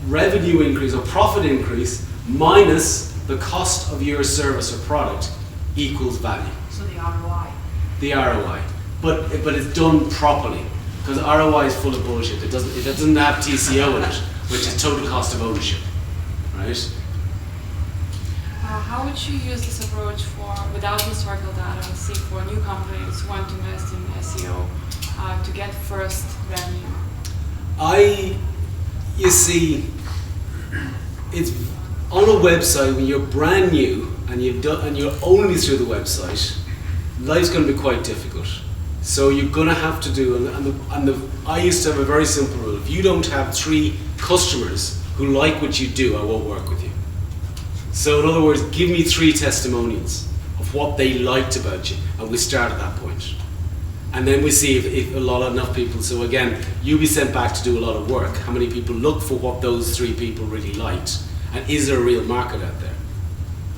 revenue increase or profit increase, minus the cost of your service or product equals value. So the ROI. The ROI. But it's done properly. Because ROI is full of bullshit. It doesn't have TCO in it, which is total cost of ownership. Right? How would you use this approach without historical data, say for new companies who want to invest in SEO to get first revenue? You see, it's on a website when you're brand new and you're only through the website, life's going to be quite difficult. So you're going to have to do, I used to have a very simple rule. If you don't have 3 customers who like what you do, I won't work with you. So in other words, give me 3 testimonials of what they liked about you, and we start at that point. And then we see if enough people, so again, you'll be sent back to do a lot of work. How many people look for what those 3 people really liked? And is there a real market out there?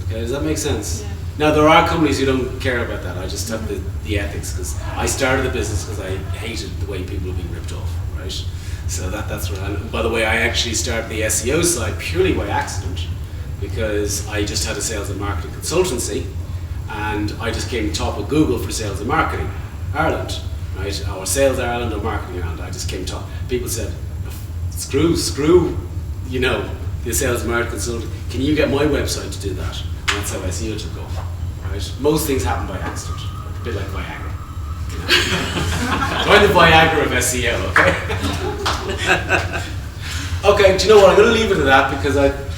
Okay, does that make sense? Yeah. Now there are companies who don't care about that. I just have the ethics, because I started the business because I hated the way people were being ripped off, right? So that's what by the way, I actually started the SEO side purely by accident, because I just had a sales and marketing consultancy, and I just came top of Google for sales and marketing Ireland, right? Or sales Ireland or marketing Ireland. I just came top. People said, screw, the sales and marketing consultant. Can you get my website to do that? And that's how SEO took off, right? Most things happen by accident, a bit like Viagra. Join the Viagra of SEO, okay? Okay, do you know what? I'm going to leave it at that, because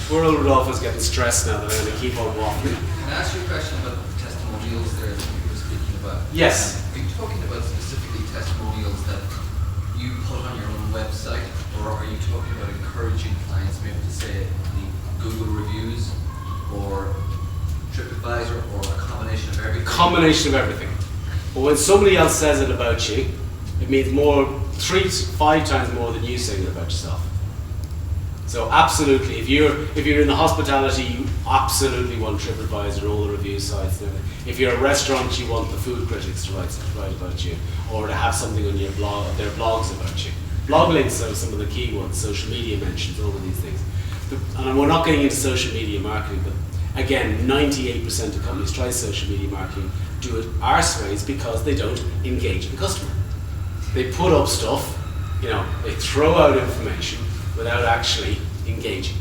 poor old Rodolfo is getting stressed now that I'm going to keep on walking. Can I ask you a question about testimonials there that you were speaking about? Yes. Are you talking about specifically testimonials that you put on your own website, or are you talking about encouraging clients maybe to say the Google reviews or TripAdvisor, or a combination of everything? Combination of everything. But when somebody else says it about you, it means 3 to 5 times more than you saying it about yourself. So absolutely, if you're in the hospitality, you absolutely want TripAdvisor and all the review sites. If you're a restaurant, you want the food critics to write about you, or to have something on your blog, their blogs about you. Blog links are some of the key ones, social media mentions, all of these things. And we're not getting into social media marketing, but again, 98% of companies try social media marketing, do it arseways because they don't engage the customer. They put up stuff, they throw out information without actually engaging.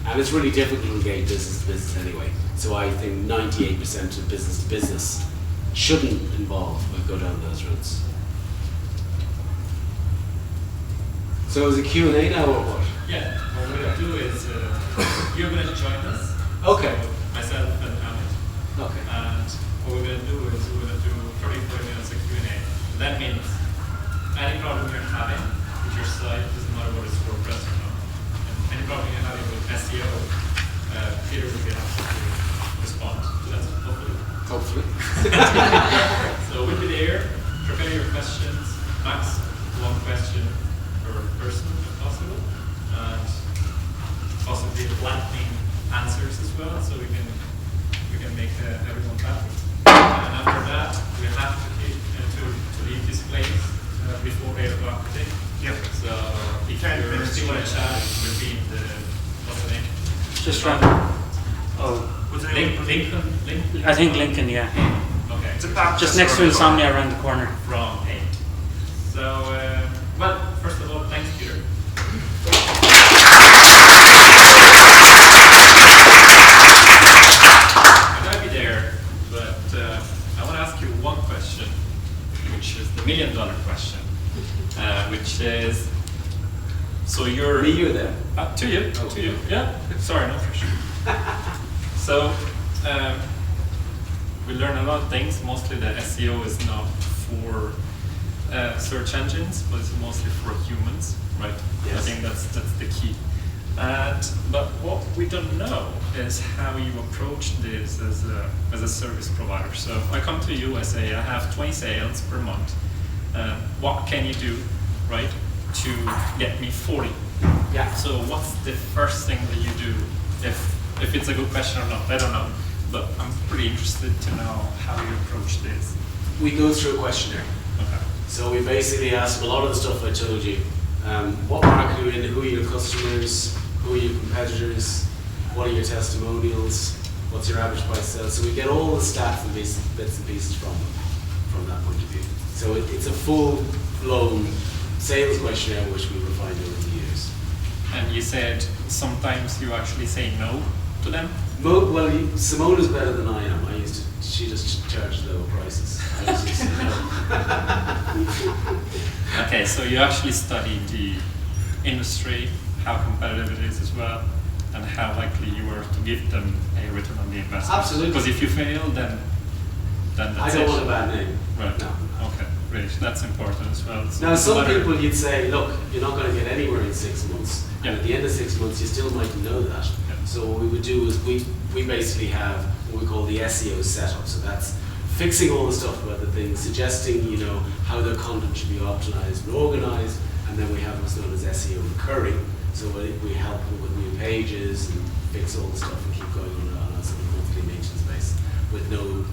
And it's really difficult to engage business to business anyway. So I think 98% of business to business shouldn't involve or go down those routes. So is it Q&A now or what? Yeah, what we're going to do is you're going to join us. Okay. So myself and Amit. Okay. And what we're going to do is we're going to do 30-40 minutes of Q&A. That means any problem you're having with your site, doesn't matter what it's WordPress or not, and any problem you're having with SEO, Peter will be happy to respond to that, hopefully. So we'll be there, prepare your questions, max 1 question per person if possible, and possibly lightning answers as well, so we can make everyone happy. And after that, we have to leave this place before 8 o'clock today. Yep. So if you still want to chat, we'll be in the, what's the name? Just run. What's the name? Lincoln? I think Lincoln, yeah. Okay. It's a path Just next to Insomnia around the corner. From 8. So, well, first of all, thanks, Peter. I might be there, but I want to ask you one question, which is the $1 million question, which is, so you're... Me, you're there. To you, to you. Yeah, sorry, no pressure. So, we learn a lot of things. Mostly that SEO is not for search engines, but it's mostly for humans, right? Yes. I think that's the key. But what we don't know is how you approach this as a service provider. So I come to you, I say I have 20 sales per month. What can you do, right, to get me 40? Yeah. So what's the first thing that you do? If it's a good question or not, I don't know. But I'm pretty interested to know how you approach this. We go through a questionnaire. Okay. So we basically ask them a lot of the stuff I told you. What market are you in? Who are your customers? Who are your competitors? What are your testimonials? What's your average price sale? So we get all the stats and bits and pieces from them, from that point of view. So it's a full-blown sales questionnaire which we refined over the years. And you said sometimes you actually say no to them? Well, Simone is better than I am. She just charges lower prices. I usually say no. Okay, so you actually studied the industry, how competitive it is as well, and how likely you are to give them a return on the investment. Absolutely. Because if you fail, then that's I don't want a bad name. Right. No. Okay, great. That's important as well. Now, some people you'd say, look, you're not going to get anywhere in 6 months. Yeah. And at the end of 6 months, you still mightn't know that. Yeah. So what we would do is we basically have what we call the SEO setup. So that's fixing all the stuff about the things, suggesting, how their content should be optimized and organized, and then we have what's known as SEO recurring. So we help them with new pages and fix all the stuff and keep going on a sort of monthly maintenance basis with no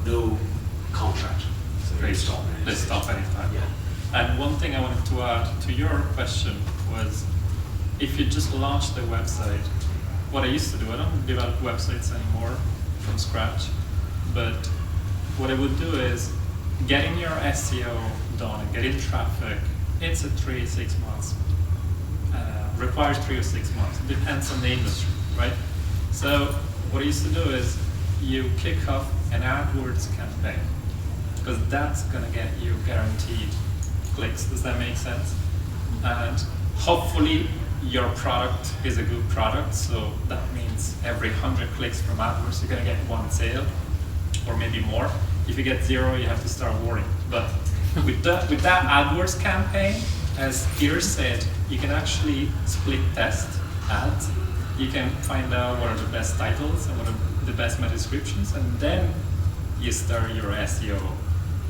contract. So Great. Let's stop anytime. Yeah. And one thing I wanted to add to your question was, if you just launched a website, what I used to do, I don't develop websites anymore from scratch, but what I would do is getting your SEO done and getting traffic, it's a 3 to 6 months. Requires 3 or 6 months. It depends on the industry, right? So what I used to do is you kick off an AdWords campaign, because that's going to get you guaranteed clicks. Does that make sense? And hopefully your product is a good product, so that means every 100 clicks from AdWords you're going to get 1 sale, or maybe more. if you get 0, you have to start worrying. But with that AdWords campaign, as Peter said, you can actually split test ads. You can find out what are the best titles and what are the best meta descriptions, and then you start your SEO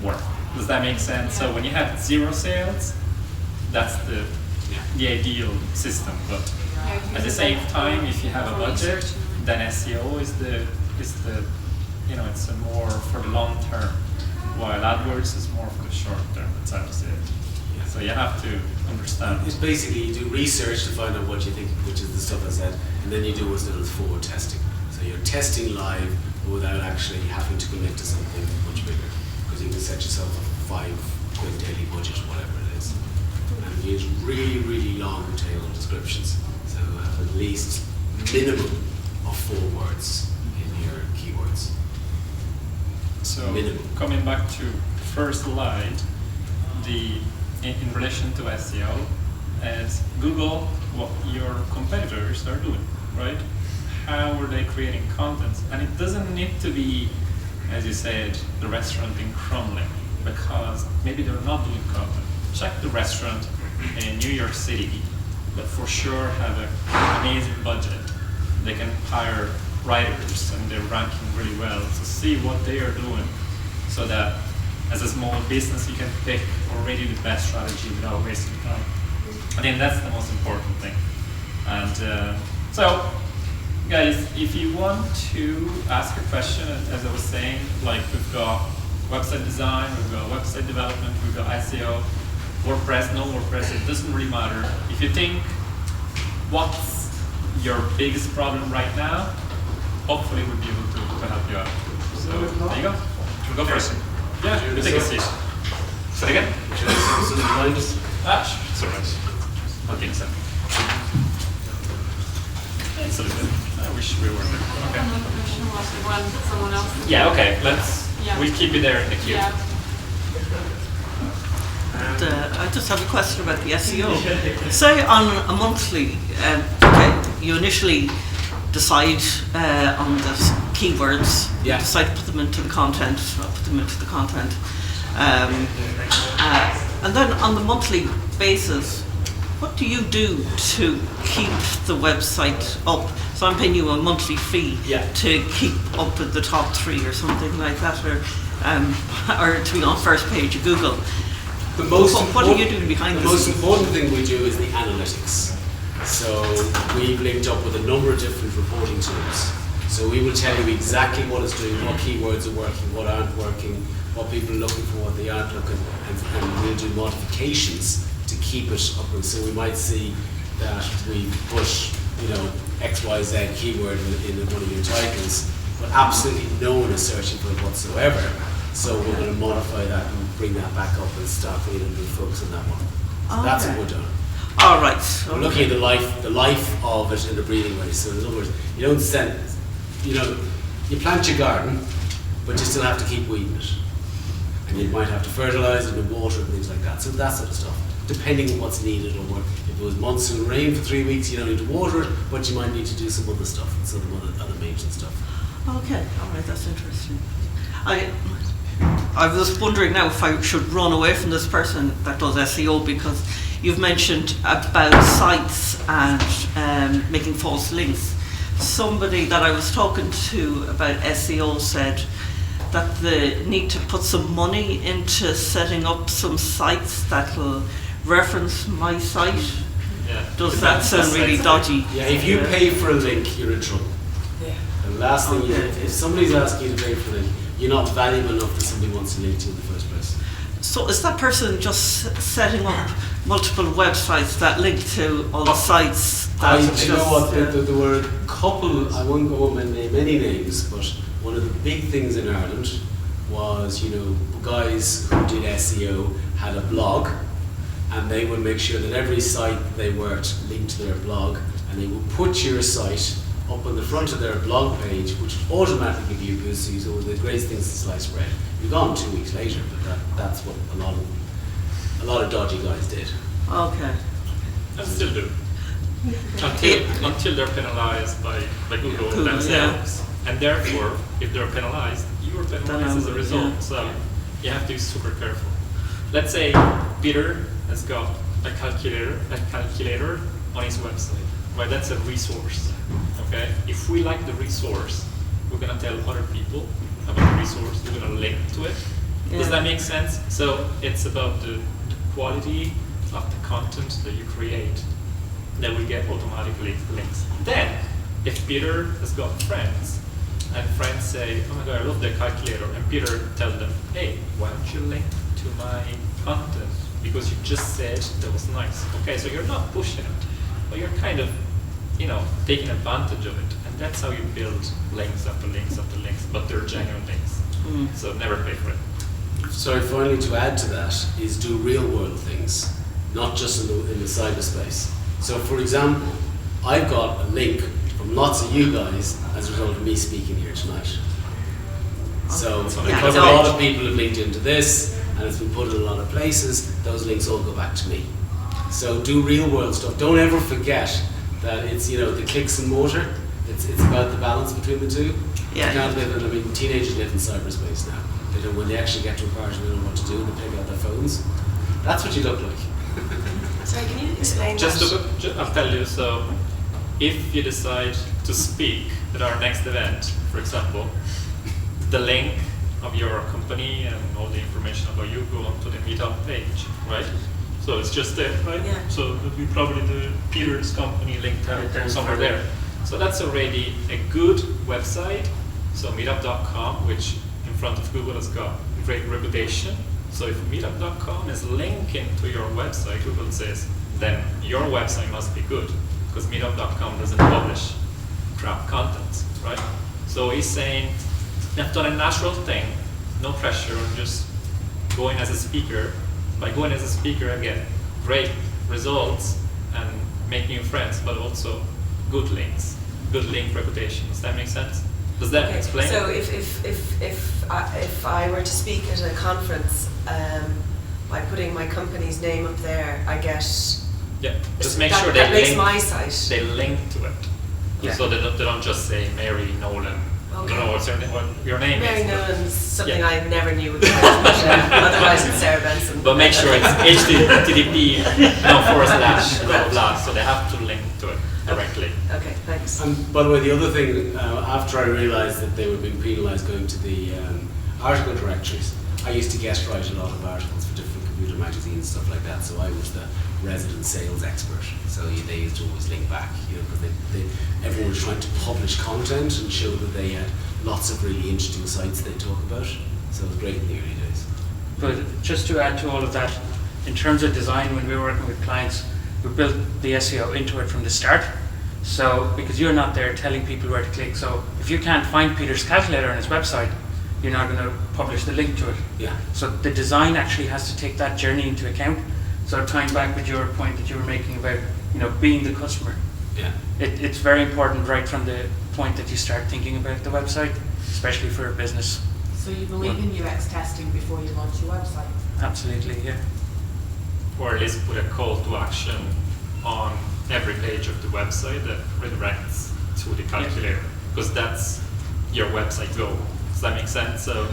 work. Does that make sense? So when you have 0 sales, that's the ideal system. But at the same time, if you have a budget, then SEO is the it's more for the long term, while AdWords is more for the short term. That's how I see it. Yeah. So you have to understand. It's basically you do research to find out what you think, which is the stuff I said, and then you do what's known as forward testing. So you're testing live without actually having to commit to something much bigger, because you can set yourself a £5 daily budget, whatever it is, and you use really, really long tail descriptions. So have at least minimum of 4 words in your keywords. So minimum. Coming back to first slide, in relation to SEO, as Google, what your competitors are doing, right? How are they creating content? And it doesn't need to be, as you said, the restaurant in Cromlech, because maybe they're not doing content. Check the restaurant in New York City, but for sure have an amazing budget. They can hire writers and they're ranking really well. So see what they are doing, so that as a small business you can pick already the best strategy without wasting time. I think that's the most important thing. And so guys, if you want to ask a question, as I was saying, like we've got website design, we've got website development, we've got SEO, WordPress, no WordPress, it doesn't really matter. If you think what's your biggest problem right now, hopefully we'll be able to help you out. So there you go. Should we go first? Yeah, you take a seat. Say again? Should I sit behind us? It's alright. I'll give a second. It's a little bit. I wish we were there. Okay. Another question was when someone else. Yeah, okay. We'll keep you there in the queue. Yeah. I just have a question about the SEO. Say on a monthly, okay, you initially decide on the keywords, you decide to put them into the content, and then on the monthly basis, what do you do to keep the website up? So I'm paying you a monthly fee to keep up at the top 3 or something like that, or to be on first page of Google. What are you doing behind this? The most important thing we do is the analytics. So we've linked up with a number of different reporting tools. So we will tell you exactly what it's doing, what keywords are working, what aren't working, what people are looking for, what they aren't looking, and we'll do modifications to keep it up. So we might see that we put, XYZ keyword in one of your titles, but absolutely no one is searching for it whatsoever. So we're going to modify that and bring that back up and start putting a little focus on that one. So that's what we're doing. All right. We're looking at the life of it in a breathing way. So in other words, you don't send, you plant your garden, but you still have to keep weeding it. And you might have to fertilize it and water and things like that. So that sort of stuff, depending on what's needed, or if it was monsoon rain for 3 weeks, you don't need to water it, but you might need to do some other stuff, some other maintenance stuff. Okay, all right, that's interesting. I was wondering now if I should run away from this person that does SEO, because you've mentioned about sites and making false links. Somebody that I was talking to about SEO said that they need to put some money into setting up some sites that will reference my site. Yeah. Does that sound really dodgy? Yeah, if you pay for a link, you're in trouble. Yeah. The last thing if somebody's asking you to pay for a link, you're not valuable enough that somebody wants to link to in the first place. So is that person just setting up multiple websites that link to all the sites? You know what, there were a couple, I won't go over many names, but one of the big things in Ireland was, guys who did SEO had a blog, and they would make sure that every site they worked linked to their blog, and they would put your site up on the front of their blog page, which would automatically give you a boost. So one of the greatest things since sliced bread. You've gone 2 weeks later, but that's what a lot of dodgy guys did. Okay. And still do. Until they're penalized by Google themselves. And therefore, if they're penalized, you fewer penalties Then as a result. yeah. So you have to be super careful. Let's say Peter has got a calculator on his website. Right, that's a resource. Okay, if we like the resource, we're gonna tell other people about the resource. We're gonna link to it. Yeah. Does that make sense? So it's about the quality of the content that you create that will get automatically links. Then, if Peter has got friends, and friends say, "Oh my God, I love the calculator," and Peter tells them, "Hey, why don't you link to my content because you just said that was nice." Okay, so you're not pushing it, but you're kind of, taking advantage of it, and that's how you build links after links after links. But they're genuine links, so never pay for it. So finally, to add to that, is do real world things, not just in the cyberspace. So for example, I've got a link from lots of you guys as a result of me speaking here tonight. So because a lot of people have linked into this, and it's been put in a lot of places, those links all go back to me. So do real world stuff. Don't ever forget that it's the clicks and mortar. It's about the balance between the two. Yeah. You can't live in, teenagers live in cyberspace now. They don't, when they actually get to a party, they don't know what to do, and they pick out their phones. That's what you look like. Sorry, can you explain that? I'll tell you. So, if you decide to speak at our next event, for example, the link of your company and all the information about you go onto the meetup page, right? So it's just there, right? Yeah. So it'll be probably the Peter's company linked out somewhere there. So that's already a good website. So meetup.com, which in front of Google has got great reputation. So if meetup.com is linking to your website, Google says, then your website must be good, because meetup.com doesn't publish crap content, right? So he's saying, I've done a natural thing, no pressure, just going as a speaker. By going as a speaker, I get great results and make new friends, but also good links, good link reputation. Does that make sense? Does that explain? So if I were to speak at a conference, by putting my company's name up there, I get. Yeah, just make that, sure that they makes link. my site. They link to it, so they don't just say Mary Nolan. Okay. I don't know what your name Mary is. Nolan's something I never knew would be otherwise it's Sarah Benson. But make sure it's HTTP, // blah blah. So they have to link to it directly. Okay, thanks. And by the way, the other thing, after I realised that they were being penalised going to the article directories, I used to guest write a lot of articles for different computer magazines and stuff like that. So I was the resident sales expert. So they used to always link back, because everyone was trying to publish content and show that they had lots of really interesting sites they talk about. So it was great in the early days. But just to add to all of that, in terms of design, when we were working with clients, we built the SEO into it from the start. So, because you're not there telling people where to click, so if you can't find Peter's calculator on his website, you're not going to publish the link to it. Yeah. So the design actually has to take that journey into account. So tying back with your point that you were making about, being the customer. Yeah. It's very important right from the point that you start thinking about the website, especially for a business. So you believe in UX testing before you launch your website? Absolutely, yeah. Or at least put a call to action on every page of the website that redirects to the calculator, because that's your website goal. Does that make sense? So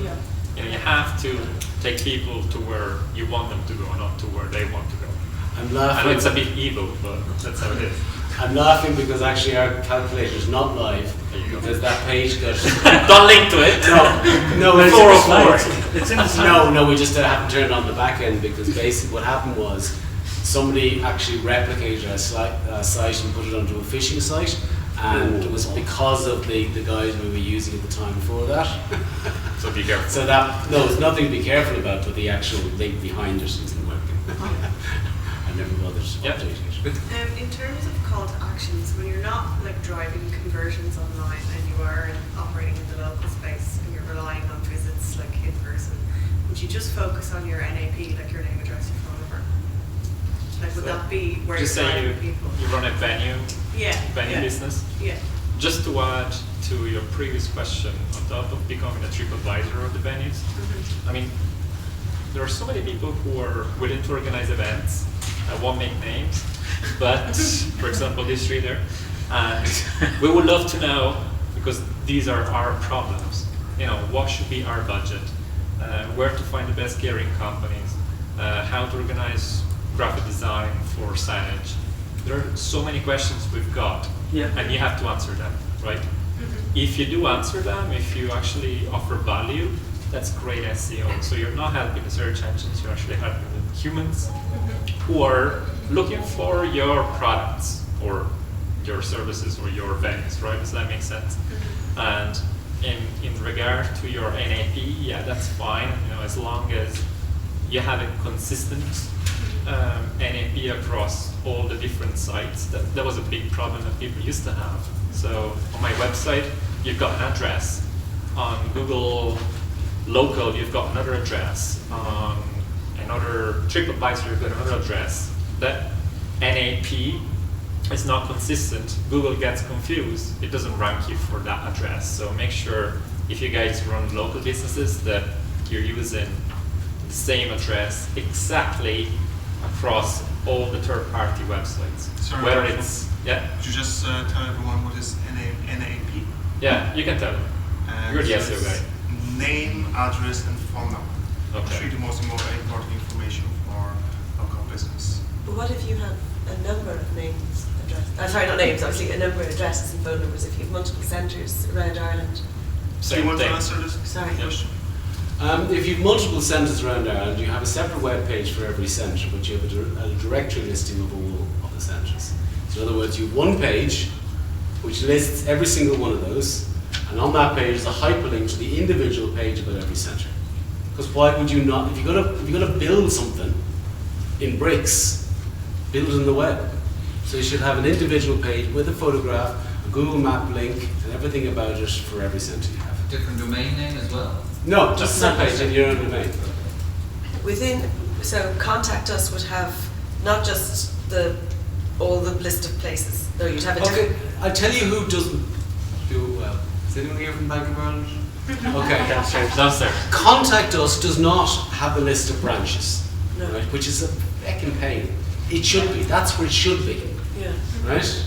you have to take people to where you want them to go, not to where they want to go. I'm laughing. I know it's a bit evil, but that's how it is. I'm laughing because actually our calculator is not live because that page got. Don't link to it. No, it's 404. It's in the site. No, we just haven't turned it on the back end because basically what happened was somebody actually replicated a site and put it onto a phishing site, and it was because of the guys we were using at the time before that. So be careful. So there's nothing to be careful about, but the actual link behind it isn't working. I never bothered updating it. In terms of call to actions, when you're not driving conversions online and you are operating in the local space and you're relying on visits in person, would you just focus on your NAP, your name, address, your phone number? Would that be where just you're say driving people? you run a venue business? Yeah. Just to add to your previous question, on top of becoming a TripAdvisor of the venues, I mean, there are so many people who are willing to organize events. I won't make names, but for example, this reader, and we would love to know, because these are our problems. what should be our budget, where to find the best catering companies, how to organize graphic design for signage. There are so many questions we've got, and you have to answer them, right? If you do answer them, if you actually offer value, that's great SEO. So you're not helping the search engines, you're actually helping the humans who are looking for your products or your services or your venues, right? Does that make sense? And in regard to your NAP, yeah, that's fine, as long as you have a consistent NAP across all the different sites. That was a big problem that people used to have. So on my website, you've got an address. On Google Local, you've got another address. On another TripAdvisor, you've got another address. That NAP is not consistent. Google gets confused. It doesn't rank you for that address. So make sure, if you guys run local businesses, that you're using the same address exactly across all the third-party websites. Sorry, whether it's could you just tell everyone what is NAP? Yeah, you can tell them. You're the SEO guy. Name, address, and phone number. Okay. Three the most important information for local business. But what if you have a number of names, sorry, not names, obviously, a number of addresses and phone numbers if you have multiple centres around Ireland? Do you want to answer this question? If you have multiple centres around Ireland, you have a separate web page for every centre, but you have a directory listing of all of the centres. So in other words, you have one page which lists every single one of those, and on that page is a hyperlink to the individual page about every centre. Because why would you not, if you're going to build something in bricks, build it in the web. So you should have an individual page with a photograph, a Google Map link, and everything about it for every centre you have. Different domain name as well? No, just that page in your own domain. So Contact Us would have not just all the list of places. No, you'd have a different. Okay, I'll tell you who doesn't do it well. Is anyone here from Bank of Ireland? Okay. Downstairs. Contact Us does not have a list of branches, No. right? Which is a feckin' pain. It should be. That's where it should be, Yeah. right?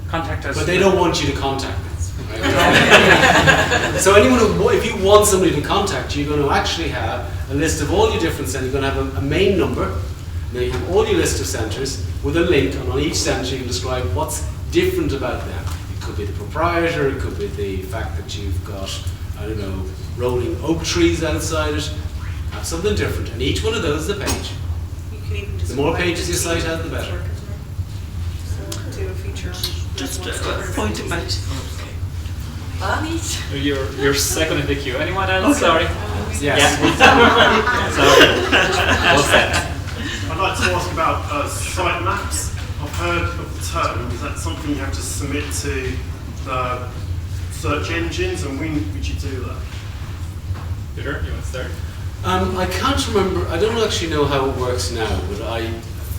Contact us. But they don't want you to contact them. Right? So if you want somebody to contact you, you're going to actually have a list of all your different centres. You're going to have a main number. Then you have all your list of centres with a link, and on each centre you can describe what's different about them. It could be the proprietor, it could be the fact that you've got, I don't know, rolling oak trees outside it. Have something different, and each one of those is a page. You can even The more pages your site has, the better. So do a feature on Just a point about. You're second in the queue. Anyone else? Sorry. Yes. What's that? I'd like to ask about site maps. I've heard of the term. Is that something you have to submit to the search engines, and when would you do that? Peter, you want to start? I can't remember, I don't actually know how it works now, but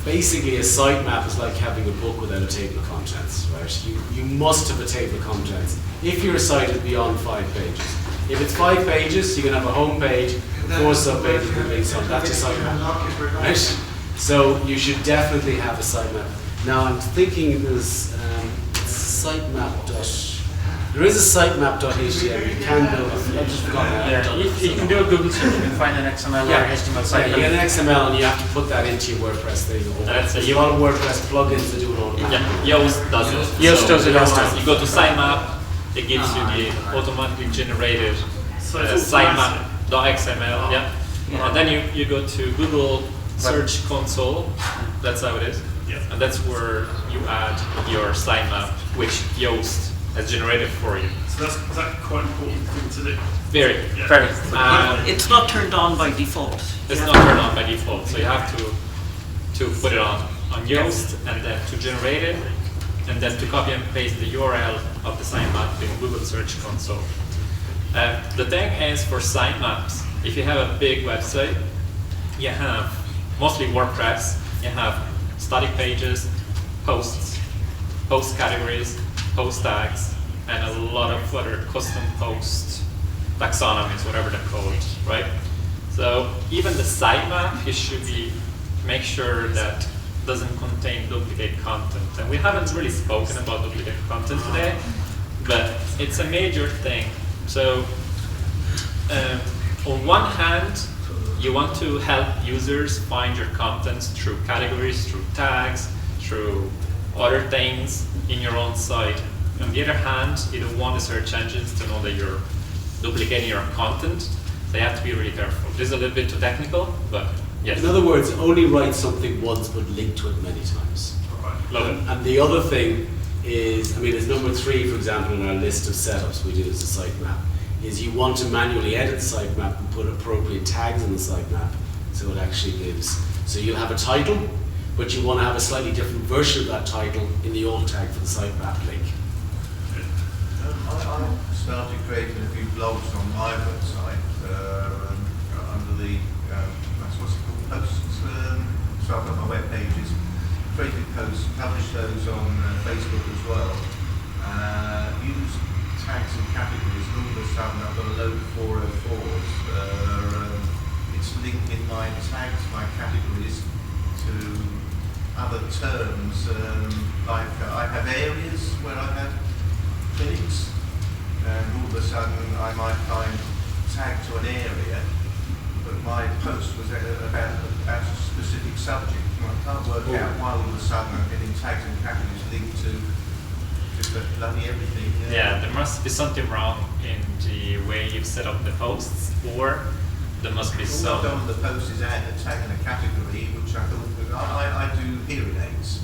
basically a site map is like having a book without a table of contents, right? You must have a table of contents if your site is beyond 5 pages. If it's 5 pages, you can have a home page, 4 sub-pages, and a site. That's your site map, right? So you should definitely have a site map. Now I'm thinking there's there is a sitemap.html. You can build it. I've just forgotten that. Yeah, you can do a Google search. You can find an XML or HTML site. Yeah, you get an XML and you have to put that into your WordPress thing. That's There's a lot of WordPress plugins that do it automatically. Yeah, Yoast does it. Yoast does it automatically. You go to sitemap, it gives you the automatically generated sitemap.xml. Yeah. And then you go to Google Search Console. That's how it is. And that's where you add your sitemap, which Yoast has generated for you. So is that quite important thing to do? Very. It's not turned on by default. It's not turned on by default, so you have to put it on Yoast, and then to generate it, and then to copy and paste the URL of the sitemap in Google Search Console. The thing is, for sitemaps, if you have a big website, you have mostly WordPress, you have static pages, posts, post categories, post tags, and a lot of other custom post taxonomies, whatever they're called, right? So even the sitemap, it should make sure that doesn't contain duplicate content. And we haven't really spoken about duplicate content today, but it's a major thing. So, on one hand, you want to help users find your content through categories, through tags, through other things in your own site. On the other hand, you don't want the search engines to know that you're duplicating your content. They have to be really careful. This is a little bit too technical, but yes. In other words, only write something once but link to it many times. Love it. And the other thing is, I mean, it's number 3, for example, in our list of setups we do as a sitemap, is you want to manually edit the sitemap and put appropriate tags in the sitemap so it actually lives. So you'll have a title, but you want to have a slightly different version of that title in the alt tag for the sitemap link. I started creating a few blogs on my website under the what's it called, posts. So I've got my web pages, created posts, published those on Facebook as well. Used tags and categories, and all of a sudden I've got a load of 404s. It's linking my tags, my categories to other terms. Like I have areas where I have clinics, and all of a sudden I might find tagged to an area, but my post was about a specific subject. And I can't work out why all of a sudden I'm getting tags and categories linked to just bloody everything. Yeah, there must be something wrong in the way you've set up the posts, or there must be some. All I've done with the post is add a tag and a category, which I thought, I do hearing aids.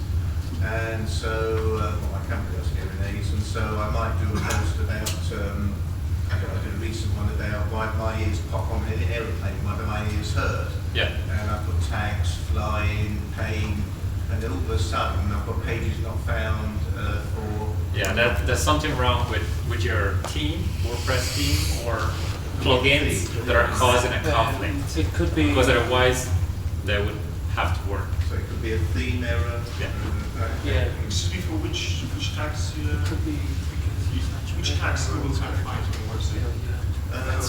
And so, my company does hearing aids, and so I might do a post about, I did a recent one about why my ears pop on an aeroplane, why my ears hurt. Yeah. And I put tags, flying, pain, and then all of a sudden I've got pages not found for... Yeah, there's something wrong with your theme, WordPress theme, or plugins that are causing a conflict. It could be... Because otherwise, they would have to work. So it could be a theme error. Yeah. Excuse me, for which tags? Could be which tags Google tag find on the website?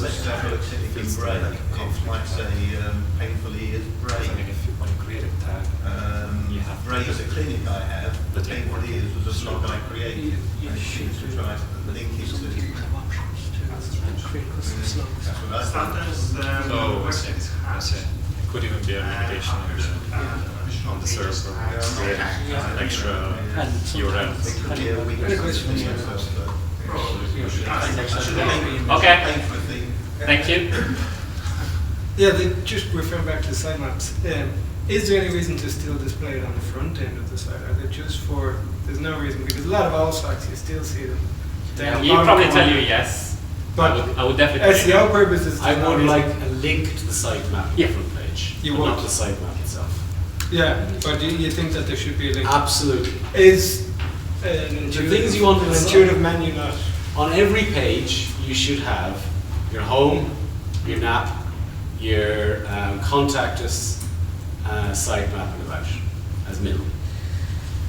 Let's have a look at it in brain. It might say painfully is brain. I mean, if you want to create a tag, you have brain is a clinic I have. The painful ears was a blog I created. I choose to try to link it to. That's what I think. I see. It could even be a limitation on the server, an extra URL. Okay, thank you. Yeah, just referring back to the sitemaps, is there any reason to still display it on the front end of the site? Are they just for, there's no reason, because a lot of old sites you still see them. You'd probably tell you yes, but I would definitely SEO purposes. I would like a link to the sitemap on the front page, you but would. not the sitemap itself. Yeah, but do you think that there should be a link? Absolutely. Is an intuitive, things you want to intuitive menu not? On every page, you should have your home, your NAP, your contact us, sitemap and about as minimum.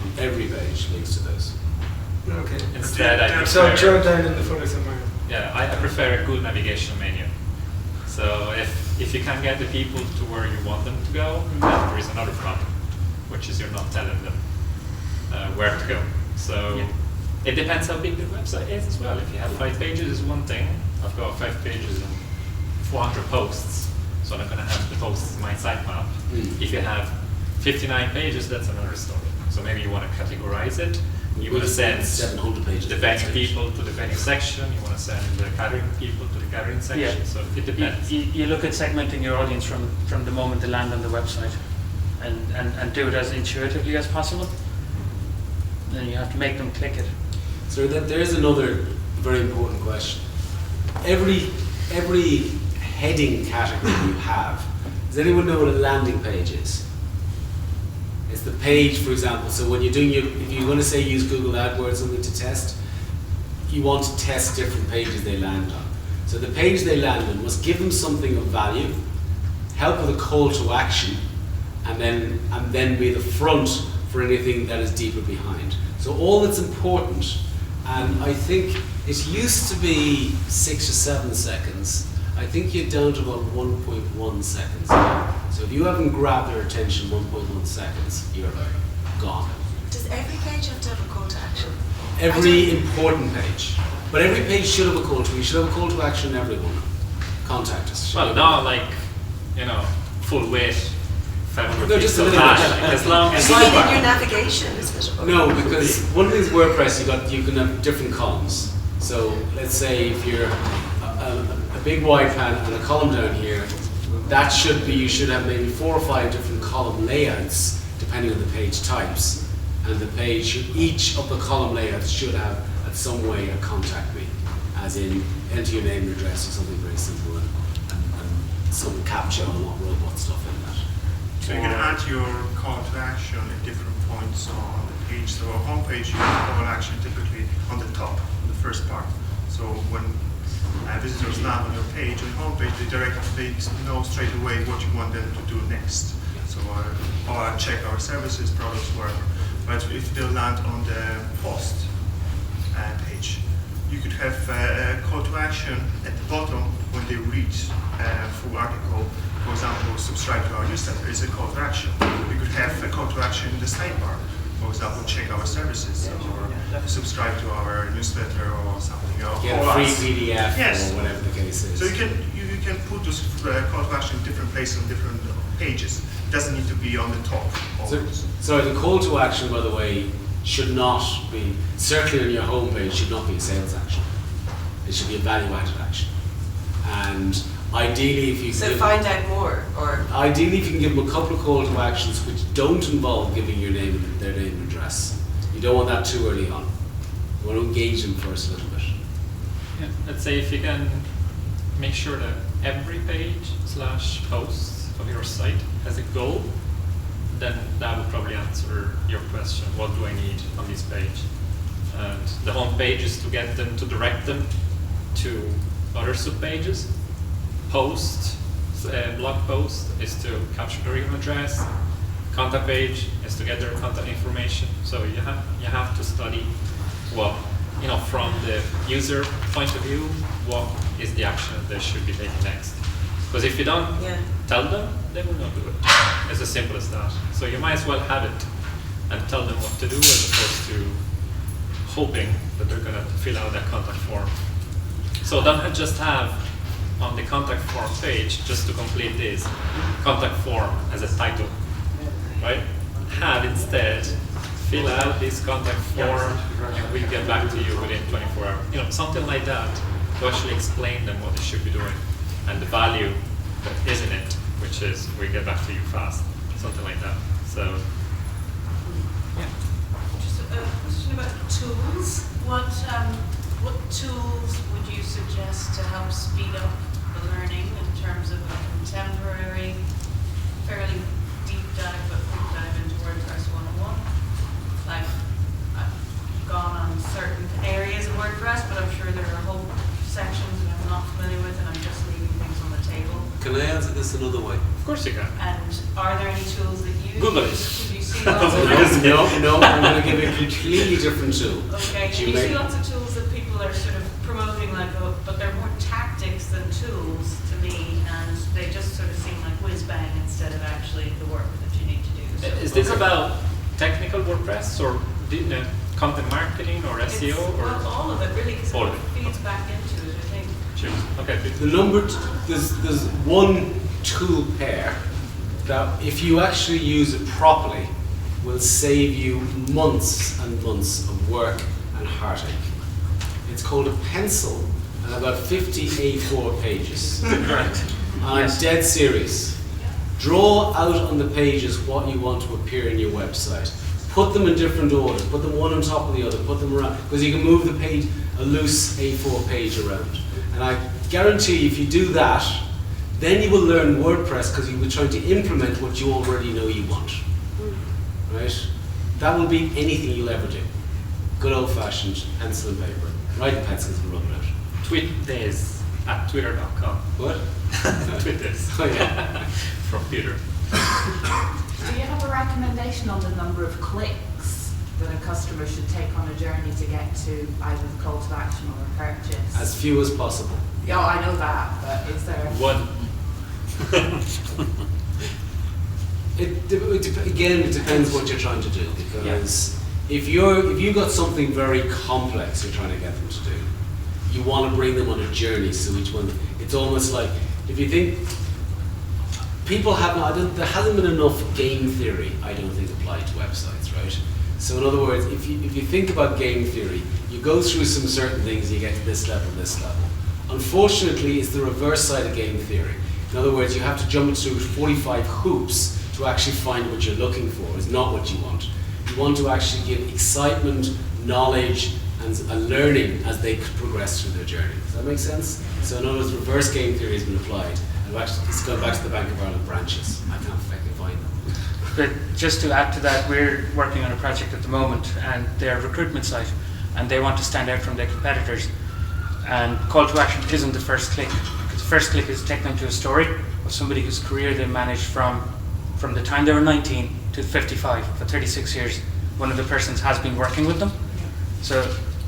On every page, links to those. Okay. Instead, I prefer... So jot down in the footer somewhere. Yeah, I prefer a good navigation menu. So if you can't get the people to where you want them to go, then there is another problem, which is you're not telling them where to go. So it depends how big the website is as well. If you have 5 pages, is one thing. I've got 5 pages and 400 posts, so I'm not going to have the posts in my sitemap. If you have 59 pages, that's another story. So maybe you want to categorize it. You want to send 700 pages the venue people to the venue section. You want to send the gathering people to the gathering section. Yeah. So it depends. You look at segmenting your audience from the moment they land on the website, and do it as intuitively as possible. Then you have to make them click it. So there is another very important question. Every heading category you have, does anyone know what a landing page is? It's the page, for example. So when you're doing if you're going to say use Google AdWords something to test, you want to test different pages they land on. So the page they land on must give them something of value, help with a call to action, and then be the front for anything that is deeper behind. So all that's important, and I think it used to be 6 or 7 seconds. I think you're down to about 1.1 seconds now. So if you haven't grabbed their attention 1.1 seconds, you're gone. Does every page have to have a call to action? Every important page. But every page should have a call to. You should have a call to action. Everyone contact us. Well, not like, full weight, 500 No, just a pixel little hash, bit. like, as long as You mean in your navigation, is it? No, because one of these WordPress, you can have different columns. So let's say if you're a big wide pan and a column down here, that should be, you should have maybe 4 or 5 different column layouts depending on the page types. And the page, each of the column layouts should have at some way a contact me, as in enter your name and address or something very simple and some captcha and not robot stuff in that. So you can add your call to action at different points on the page. So a home page, you have call to action typically on the top, on the first part. So when visitors land on your page, on the home page, they know straight away what you want them to do next. So or check our services, products, wherever. But if they land on the post page, you could have a call to action at the bottom when they read full article. For example, subscribe to our newsletter is a call to action. We could have a call to action in the sidebar. For example, check our services or subscribe to our newsletter or something else. Get a free PDF or whatever the case is. So you can put those call to action in different places on different pages. It doesn't need to be on the top always. So the call to action, by the way, should not be, certainly on your home page, should not be a sales action. It should be a value-added action. And ideally, if you So find out more, or ideally, if you can give them a couple of call to actions which don't involve giving your name, their name and address. You don't want that too early on. You want to engage them first a little bit. Yeah, let's say if you can make sure that every page / post of your site has a goal, then that would probably answer your question, what do I need on this page? And the home page is to get them, to direct them to other sub-pages. Post, blog post is to capture their email address. Contact page is to get their contact information. So you have to study what, from the user point of view, what is the action they should be taking next. Because if you don't tell them, they will not do it. It's as simple as that. So you might as well have it and tell them what to do as opposed to hoping that they're going to fill out that contact form. So don't just have on the contact form page, just to complete this, contact form as a title, right? Have instead fill out this contact form and we'll get back to you within 24 hours. Something like that to actually explain them what they should be doing and the value that is in it, which is we get back to you fast, something like that. So, yeah. Just a question about tools. What tools would you suggest to help speed up the learning in terms of a contemporary, fairly deep dive, but quick dive into WordPress 101? Like, I've gone on certain areas of WordPress, but I'm sure there are whole sections that I'm not familiar with and I'm just leaving things on the table. Can I answer this another way? Of course you can. And are there any tools that you Google it. Could you see lots of No, I'm going to give you a completely different tool. Okay, you see lots of tools that people are sort of promoting, like, but they're more tactics than tools to me, and they just sort of seem like whiz bang instead of actually the work that you need to do. So, Is this about technical WordPress or content marketing or SEO? Well, all of it really, because all it of it. feeds back into it, I think. Sure. Okay. The number, there's one tool pair that if you actually use it properly will save you months and months of work and heartache. It's called a pencil and about 50 A4 pages. I'm dead serious. Draw out on the pages what you want to appear in your website. Put them in different orders. Put them one on top of the other. Put them around, because you can move the page, a loose A4 page around. And I guarantee you, if you do that, then you will learn WordPress because you'll be trying to implement what you already know you want. Right? That will beat anything you'll ever do. Good old-fashioned pencil and paper. Write the pencils and rub it out. Tweet this at twitter.com. What? Tweet this. Oh, yeah. From Peter. Do you have a recommendation on the number of clicks that a customer should take on a journey to get to either the call to action or a purchase? As few as possible. Yeah, I know that, but is there... One. Again, it depends what you're trying to do, because if you've got something very complex you're trying to get them to do, you want to bring them on a journey. So each one, it's almost like, if you think, people have not, there hasn't been enough game theory, I don't think, applied to websites, right? So in other words, if you think about game theory, you go through some certain things, you get to this level, this level. Unfortunately, it's the reverse side of game theory. In other words, you have to jump through 45 hoops to actually find what you're looking for. Is not what you want. You want to actually give excitement, knowledge, and learning as they progress through their journey. Does that make sense? So in other words, reverse game theory has been applied. And actually, it's gone back to the Bank of Ireland branches. I can't effectively find them. But just to add to that, we're working on a project at the moment, and they're a recruitment site, and they want to stand out from their competitors. And call to action isn't the first click. The first click is take them to a story of somebody whose career they managed from the time they were 19 to 55, for 36 years. One of the persons has been working with them. So,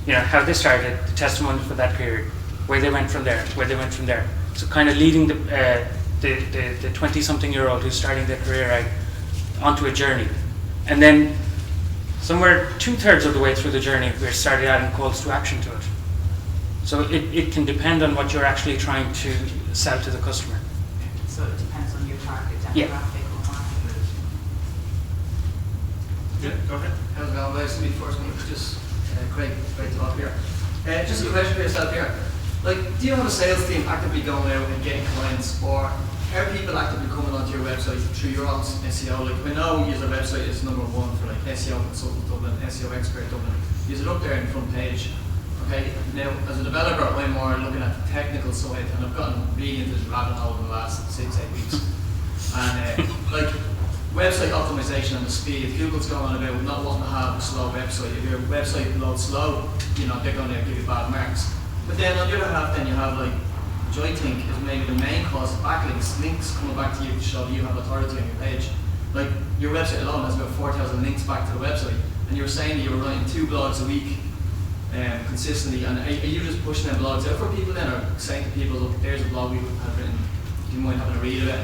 how they started, the testimony for that period, where they went from there, where they went from there. So kind of leading the 20-something-year-old who's starting their career out onto a journey. And then somewhere 2/3 of the way through the journey, we're started adding calls to action to it. So it can depend on what you're actually trying to sell to the customer. So it depends on your target demographic or market. Yeah, go ahead. How's it going? Nice to meet you first. Just great talk here. Just a question for yourself here. Like, do you have a sales team actively going out and getting clients, or are people actively coming onto your website through your own SEO? Like, we know your website is number one for like SEO consultant Dublin, SEO expert Dublin. Use it up there in the front page. Okay. Now, as a developer, I'm more looking at the technical side, and I've gotten really into this rabbit hole in the last 6-8 weeks. And like website optimization and the speed. If Google's going about not wanting to have a slow website, if your website loads slow, they're going to give you bad marks. But then on the other half, then you have like, which I think is maybe the main cause of backlinks, links coming back to you to show that you have authority on your page. Like your website alone has about 4,000 links back to the website, and you were saying that you were writing 2 blogs a week consistently, and are you just pushing them blogs out for people then, or saying to people, look, there's a blog we have written, do you mind having a read of it?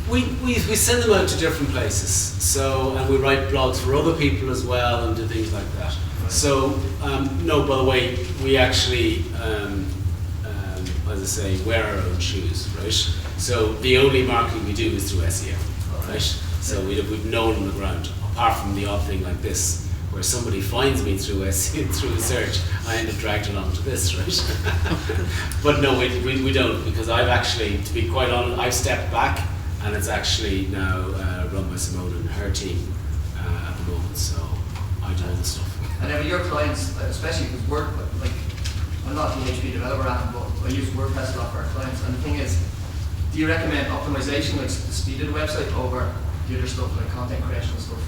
We send them out to different places, so, and we write blogs for other people as well and do things like that. Right. So, no, by the way, we actually, as I say, wear our own shoes, right? So the only marketing we do is through SEO, right? So we've known on the ground, apart from the odd thing like this, where somebody finds me through SEO, through a search, I end up dragged along to this, right? But no, we don't, because I've actually, to be quite honest, I've stepped back, and it's actually now run by Simona and her team at the moment, so I do all the stuff. And then with your clients, especially with work, like, I'm not a PHP developer, but I use WordPress a lot for our clients, and the thing is, do you recommend optimization, like the speed of the website, over the other stuff, like content creation and stuff?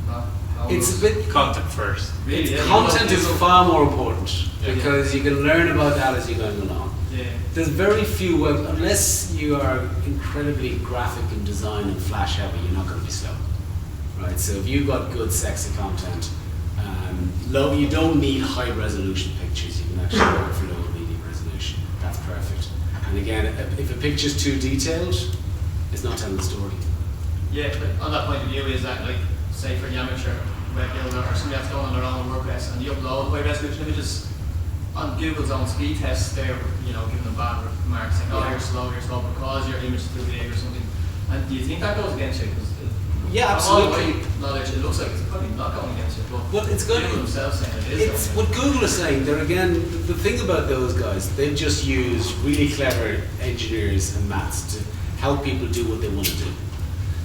No? It's a bit content first. Really? Yeah, content is far more important, because you can learn about that as you're going along. Yeah. There's very few unless you are incredibly graphic and design and flash heavy, you're not going to be slow, right? So if you've got good, sexy content, you don't need high resolution pictures. You can actually go for low and medium resolution. That's perfect. And again, if a picture's too detailed, it's not telling the story. Yeah, like on that point of view, is that like, say for the amateur web builder or somebody that's going on their own WordPress, and you upload high resolution images on Google's own speed tests, they're giving them bad marks, saying, oh, you're slow because your image is too big or something. And do you think that goes against you? Yeah, absolutely. Knowledge, it looks like it's probably not going against you, but well, it's going Google themselves saying it is. It's what Google is saying. They're again, the thing about those guys, they've just used really clever engineers and maths to help people do what they want to do.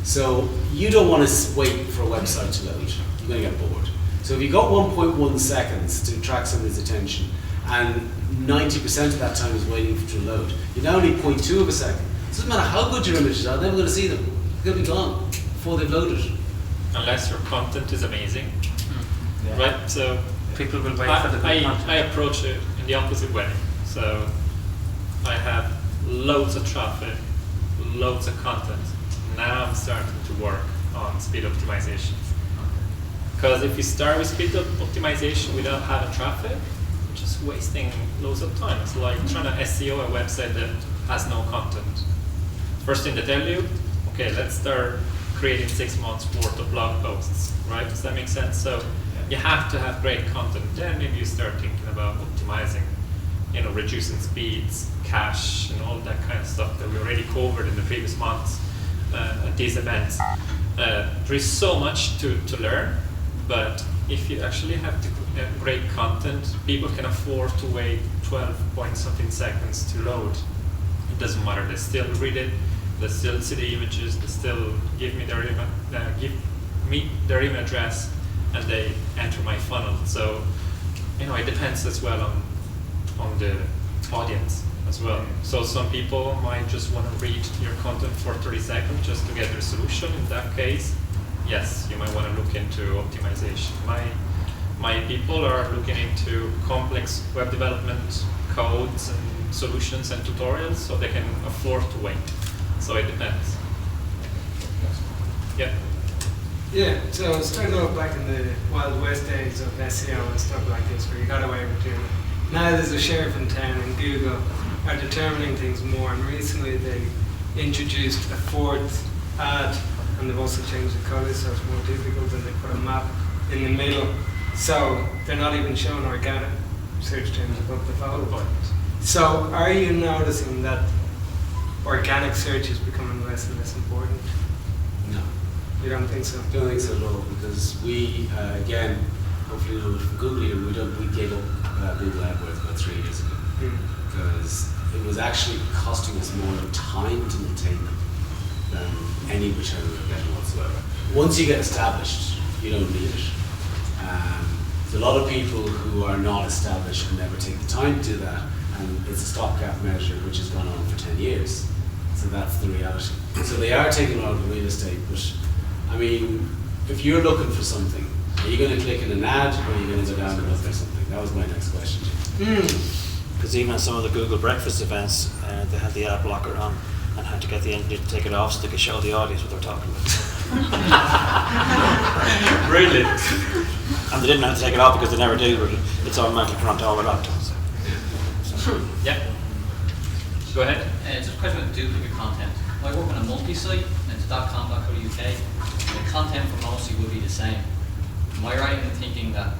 So you don't want to wait for a website to load. You're going to get bored. So if you've got 1.1 seconds to attract somebody's attention, and 90% of that time is waiting for it to load, you now need 0.2 of a second. It doesn't matter how good your images are, they're never going to see them. They're going to be gone before they've loaded. Unless your content is amazing. Yeah. Right? So people will wait for the good content. I approach it in the opposite way. So I have loads of traffic, loads of content. Now I'm starting to work on speed optimization. Because if you start with speed optimization without having traffic, you're just wasting loads of time. It's like trying to SEO a website that has no content. First thing they tell you, okay, let's start creating 6 months worth of blog posts, right? Does that make sense? So you have to have great content. Then maybe you start thinking about optimizing, reducing speeds, cache, and all that kind of stuff that we already covered in the previous months at these events. There is so much to learn, but if you actually have great content, people can afford to wait 12 point something seconds to load. It doesn't matter, they still read it, they still see the images, they still give me their email address, and they enter my funnel. So, it depends as well on the audience as well. So some people might just want to read your content for 30 seconds just to get their solution. In that case, yes, you might want to look into optimization. My people are looking into complex web development codes and solutions and tutorials, so they can afford to wait. So it depends. Yeah. Yeah, so starting off back in the Wild West days of SEO and stuff like this, where you got away with doing it. Now there's a sheriff in town, and Google are determining things more, and recently they introduced a fourth ad, and they've also changed the colour so it's more difficult, and they put a map in the middle, so they're not even showing organic search terms above the focal point. So are you noticing that organic search is becoming less and less important? No. You don't think so? I don't think so at all, because we, again, hopefully you know from Google here, we gave up Google AdWords about 3 years ago, because it was actually costing us more time to maintain them than any return we were getting whatsoever. Once you get established, you don't need it. There's a lot of people who are not established and never take the time to do that, and it's a stopgap measure which has gone on for 10 years. So that's the reality. So they are taking a lot of real estate, but I mean, if you're looking for something, are you going to click in an ad, or are you going to go down and look for something? That was my next question. Because even at some of the Google breakfast events, they had the ad blocker on and had to get the engineer to take it off so they could show the audience what they're talking about. Really? And they didn't have to take it off because they never do, but it's automatically put onto all their laptops. Yeah. Go ahead. Just a question about duplicate content. I work on a multi-site, and it's .com.co.uk. The content for most will be the same. Am I right in thinking that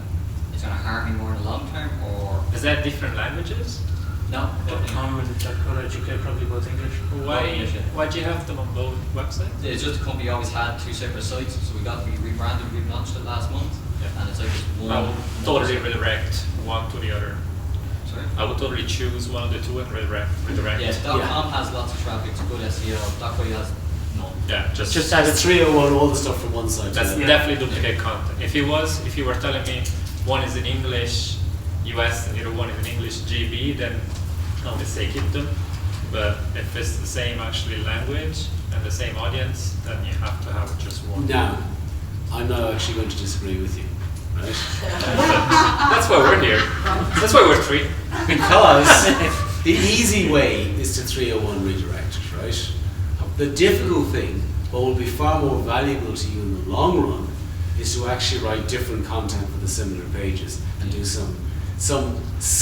it's going to harm me more in the long term, or is that different languages? No. .com and .co.uk probably both English. Why do you have them on both websites? It's just the company always had two separate sites, so we rebranded, we launched it last month, and it's like just one. I would totally redirect one to the other. Sorry? I would totally choose one of the two and redirect. Yeah, .com has lots of traffic, it's good SEO. .co has none. Yeah, just add the 301, all the stuff from one side. That's definitely duplicate content. If you were telling me one is in English US and the other one is in English GB, then I would say keep them. But if it's the same actually language and the same audience, then you have to have just one. Now, I'm not actually going to disagree with you, right? That's why we're here. That's why we're three. Because the easy way is to 301 redirect, right? The difficult thing, what will be far more valuable to you in the long run, is to actually write different content for the similar pages and do some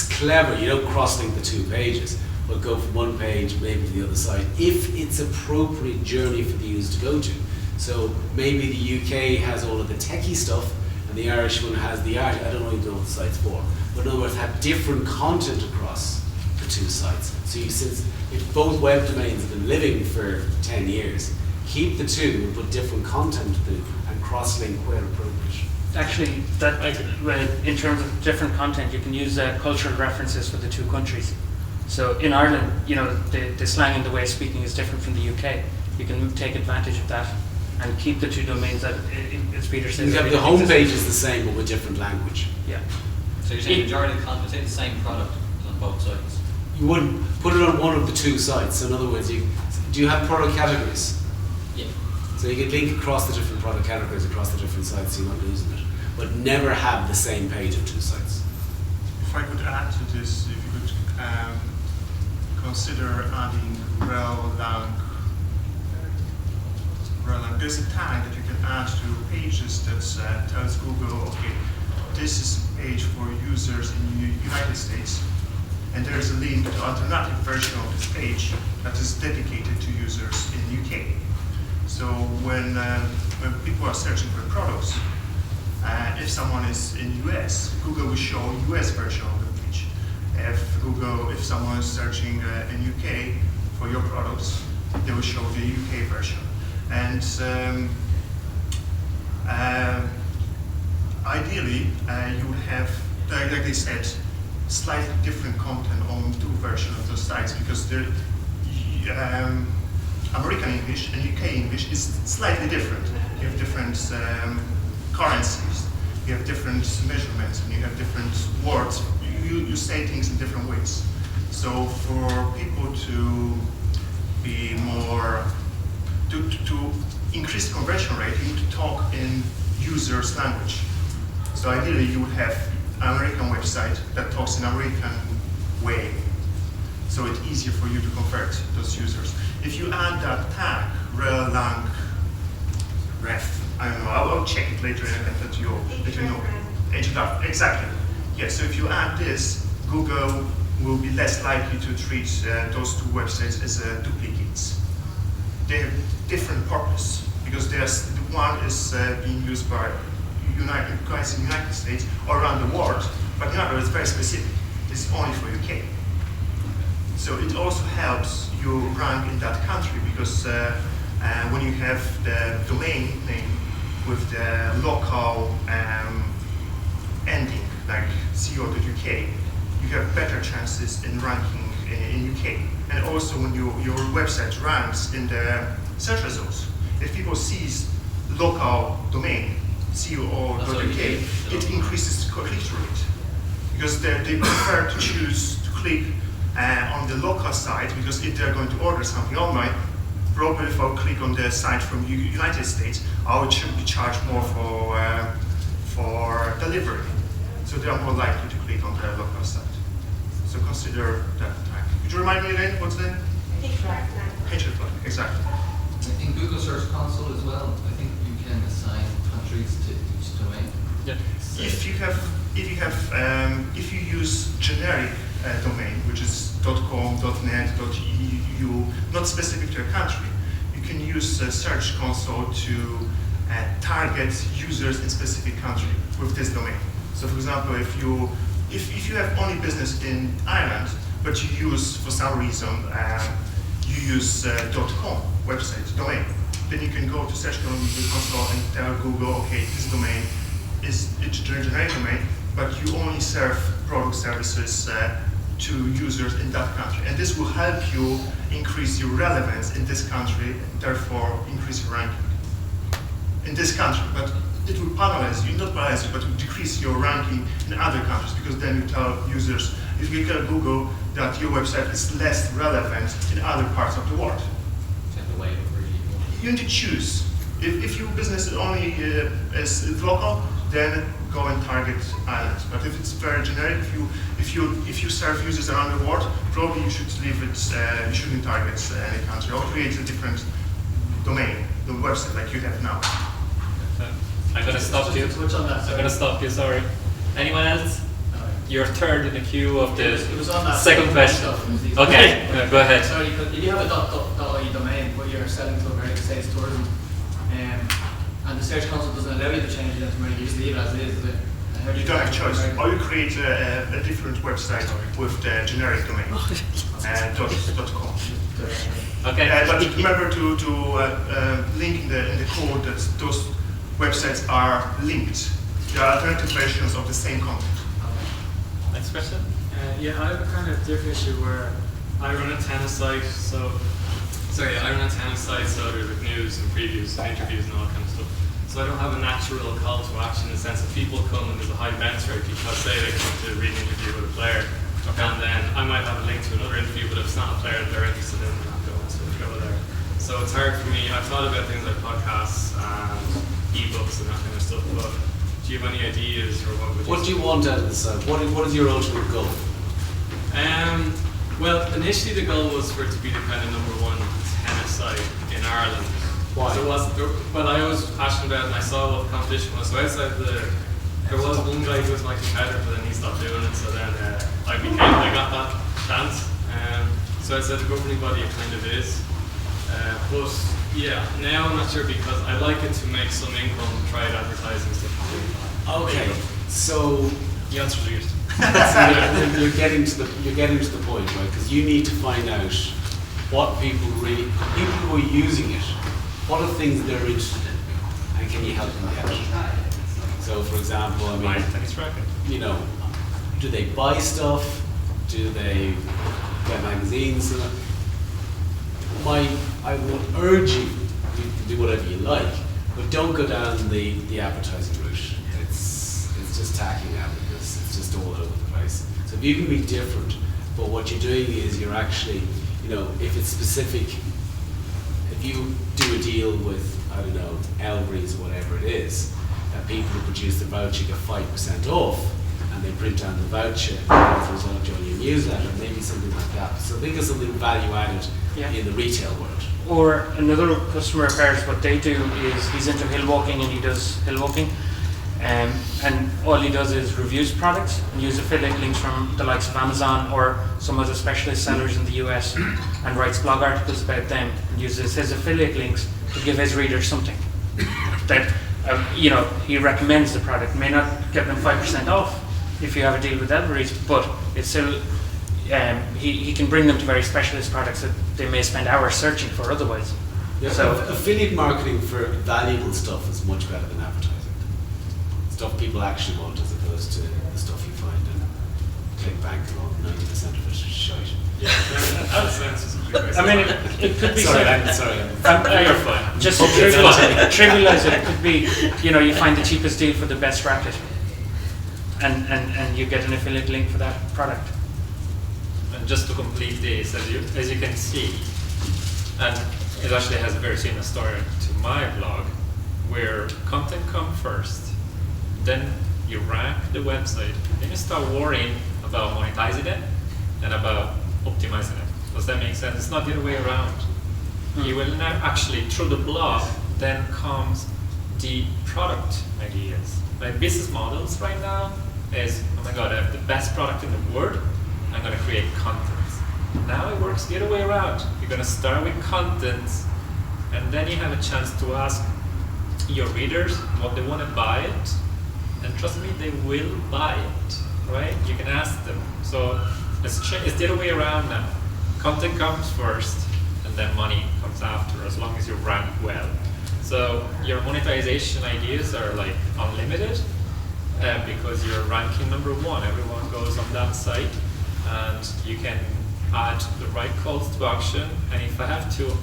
clever, you don't cross-link the two pages, but go from one page maybe to the other side, if it's appropriate journey for the user to go to. So maybe the UK has all of the techie stuff, and the Irish one has the art. I don't even know what the site's for. But in other words, have different content across the two sites. So since if both web domains have been living for 10 years, keep the two, but different content to them, and cross-link where appropriate. Actually, in terms of different content, you can use cultural references for the two countries. So in Ireland, the slang and the way of speaking is different from the UK. You can take advantage of that and keep the two domains that, as Peter says. You have the homepage is the same, but with different language. Yeah. So you're saying the majority of the content is the same product on both sides? You wouldn't put it on one of the two sites. So in other words, do you have product categories? Yeah. So you could link across the different product categories across the different sites, so you're not losing it. But never have the same page on two sites. If I could add to this, if you could consider adding rel lang. There's a tag that you can add to pages that tells Google, okay, this is a page for users in the United States, and there's a link to the alternative version of this page that is dedicated to users in the UK. So when people are searching for products, if someone is in US, Google will show US version of the page. If someone is searching in UK for your products, they will show the UK version. And ideally, you would have, like they said, slightly different content on two versions of those sites, because the American English and UK English is slightly different. You have different currencies, you have different measurements, and you have different words. You say things in different ways. So for people to be more, to increase conversion rate, you need to talk in user's language. So ideally you would have an American website that talks in American way. So it's easier for you to convert those users. If you add that tag, rel, lang, ref, I don't know, I'll check it later and let you know. Href, exactly. Yes, so if you add this, Google will be less likely to treat those two websites as duplicates. They have different purpose, because one is being used by guys in the United States or around the world, but the other is very specific. It's only for UK. So it also helps you rank in that country, because when you have the domain name with the local ending, like co.uk, you have better chances in ranking in UK. And also when your website ranks in the search results, if people see local domain, co.uk, it increases click-through rate. Because they prefer to choose to click on the local site, because if they're going to order something online, probably if I click on the site from United States, I would be charged more for delivery. So they are more likely to click on the local site. So consider that tag. Could you remind me again, what's the name? Href, exactly. In Google Search Console as well, I think you can assign countries to each domain. Yeah. If you use generic domain, which is .com, .net, .eu, not specific to a country, you can use Search Console to target users in specific country with this domain. So, for example, if you have only business in Ireland, but you use, for some reason, you use .com website domain, then you can go to Search Console and tell Google, okay, this domain it's a generic domain, but you only serve product services to users in that country. And this will help you increase your relevance in this country, therefore increase your ranking in this country. But it will penalize you, not penalize you, but will decrease your ranking in other countries, because then you tell users, if you tell Google that your website is less relevant in other parts of the world. You need to choose. If your business is only is local, then go and target Ireland. But if it's very generic, if you serve users around the world, probably you should leave it. You shouldn't target any country, or create a different domain, the website like you have now. I'm going to stop you. I'm going to stop you. Sorry. Anyone else? You're third in the queue of the second question. Okay, go ahead. Sorry, if you have a .ie domain, but you're selling to American States tourism, and the Search Console doesn't allow you to change it to American, you just leave it as it is. You don't have a choice. Or you create a different website with the generic domain, .com. Okay. But remember to link in the code that those websites are linked. There are alternative versions of the same content. Next question? Yeah, I have a kind of different issue where I run a tennis site, so there's like news and previews and interviews and all that kind of stuff. So I don't have a natural call to action in the sense that people come and there's a high bounce rate because say they come to read an interview with a player, and then I might have a link to another interview, but if it's not a player that they're interested in, they're not going to go there. So it's hard for me. I've thought about things like podcasts and ebooks and that kind of stuff, but do you have any ideas, or what do you want out of the site? What is your ultimate goal? Well, initially the goal was for it to be the kind of #1 tennis site in Ireland. Why? Well, I was passionate about it, and I saw what the competition was. So outside there was one guy who was my competitor, but then he stopped doing it. So then I got that chance. So outside the governing body, it kind of is. But yeah, now I'm not sure, because I like it to make some income, try advertising stuff. Okay, so The answer is yes. you're getting to the point, right? Because you need to find out what people who are using it, what are things they're interested in, and can you help them get it? So, for example, I mean, you know, do they buy stuff? Do they get magazines? I would urge you to do whatever you like, but don't go down the advertising route. It's just tacking out because it's just all over the place. So if you can be different, but what you're doing is you're actually, you know, if it's specific, if you do a deal with, I don't know, Elbreeze or whatever it is, that people who produce the voucher get 5% off, and they print down the voucher as a result of your newsletter, maybe something like that. So think of something value added in the retail world. Or another customer of ours, what they do is he's into hill walking and he does hill walking, and all he does is reviews products and use affiliate links from the likes of Amazon or some other specialist sellers in the US, and writes blog articles about them and uses his affiliate links to give his readers something that you know, he recommends the product. May not get them 5% off if you have a deal with Elbreeze, but it's still he can bring them to very specialist products that they may spend hours searching for otherwise. Yeah, so affiliate marketing for valuable stuff is much better than advertising. Stuff people actually want as opposed to the stuff you find in ClickBank and all 90% of it is shite. Yeah, I mean, it could be. Sorry. You're fine. Just to trivialize it, it could be, you know, you find the cheapest deal for the best racket, and you get an affiliate link for that product. And just to complete this, as you can see, and it actually has a very similar story to my blog, where content comes first, then you rank the website, then you start worrying about monetizing it and about optimizing it. Does that make sense? It's not the other way around. You will now actually, through the blog, then comes the product ideas. My business models right now is, oh my god, I have the best product in the world, I'm going to create content. Now it works the other way around. You're going to start with content, and then you have a chance to ask your readers what they want to buy it, and trust me, they will buy it, right? You can ask them. So it's the other way around now. Content comes first, and then money comes after, as long as you rank well. So your monetization ideas are like unlimited, because you're ranking #1. Everyone goes on that site, and you can add the right calls to action. And if I have to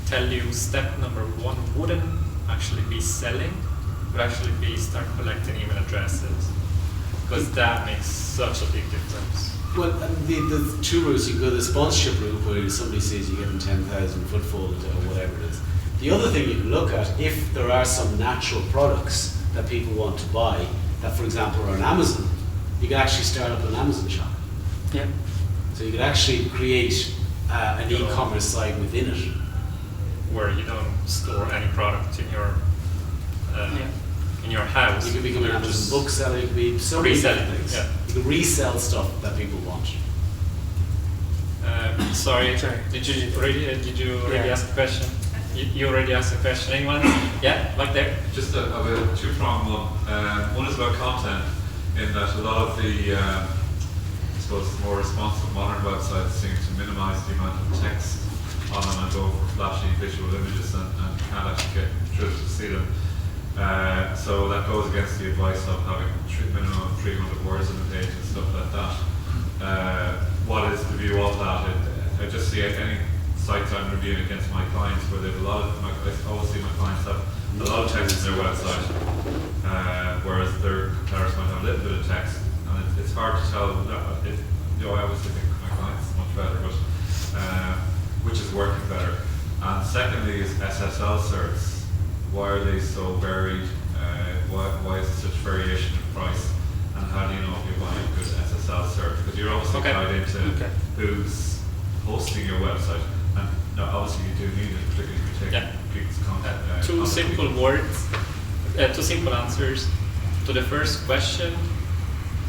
tell you, step #1 wouldn't actually be selling, would actually be start collecting email addresses, because that makes such a big difference. Well, the two routes, you can go the sponsorship route where somebody says you're getting 10,000 footfall or whatever it is. The other thing you can look at, if there are some natural products that people want to buy, that for example are on Amazon, you can actually start up an Amazon shop. Yeah. So you could actually create an e-commerce site within it. Where you don't store any product in your in your house. You could become an Amazon bookseller, you could be so many different things. Yeah. You can resell stuff that people want. Sorry, did you already ask a question? You already asked a question. Anyone? Yeah, back there. Just a two-pronged one. One is about content, in that a lot of the, I suppose, more responsive modern websites seem to minimize the amount of text on them and go for flashy visual images and can't actually get through to see them. So that goes against the advice of having minimum of 300 words on a page and stuff like that. What is the view of that? I just see any sites I'm reviewing against my clients where they have a lot of, obviously my clients have a lot of text on their website, whereas their competitors might have a little bit of text, and it's hard to tell. I obviously think my clients much better, but which is working better. And secondly is SSL certs. Why are they so varied? Why is there such variation in price? And how do you know if you're buying a good SSL cert? Because you're obviously tied into who's hosting your website. And no, obviously you do need it, particularly if you're taking people's content. Two simple words, two simple answers. To the first question,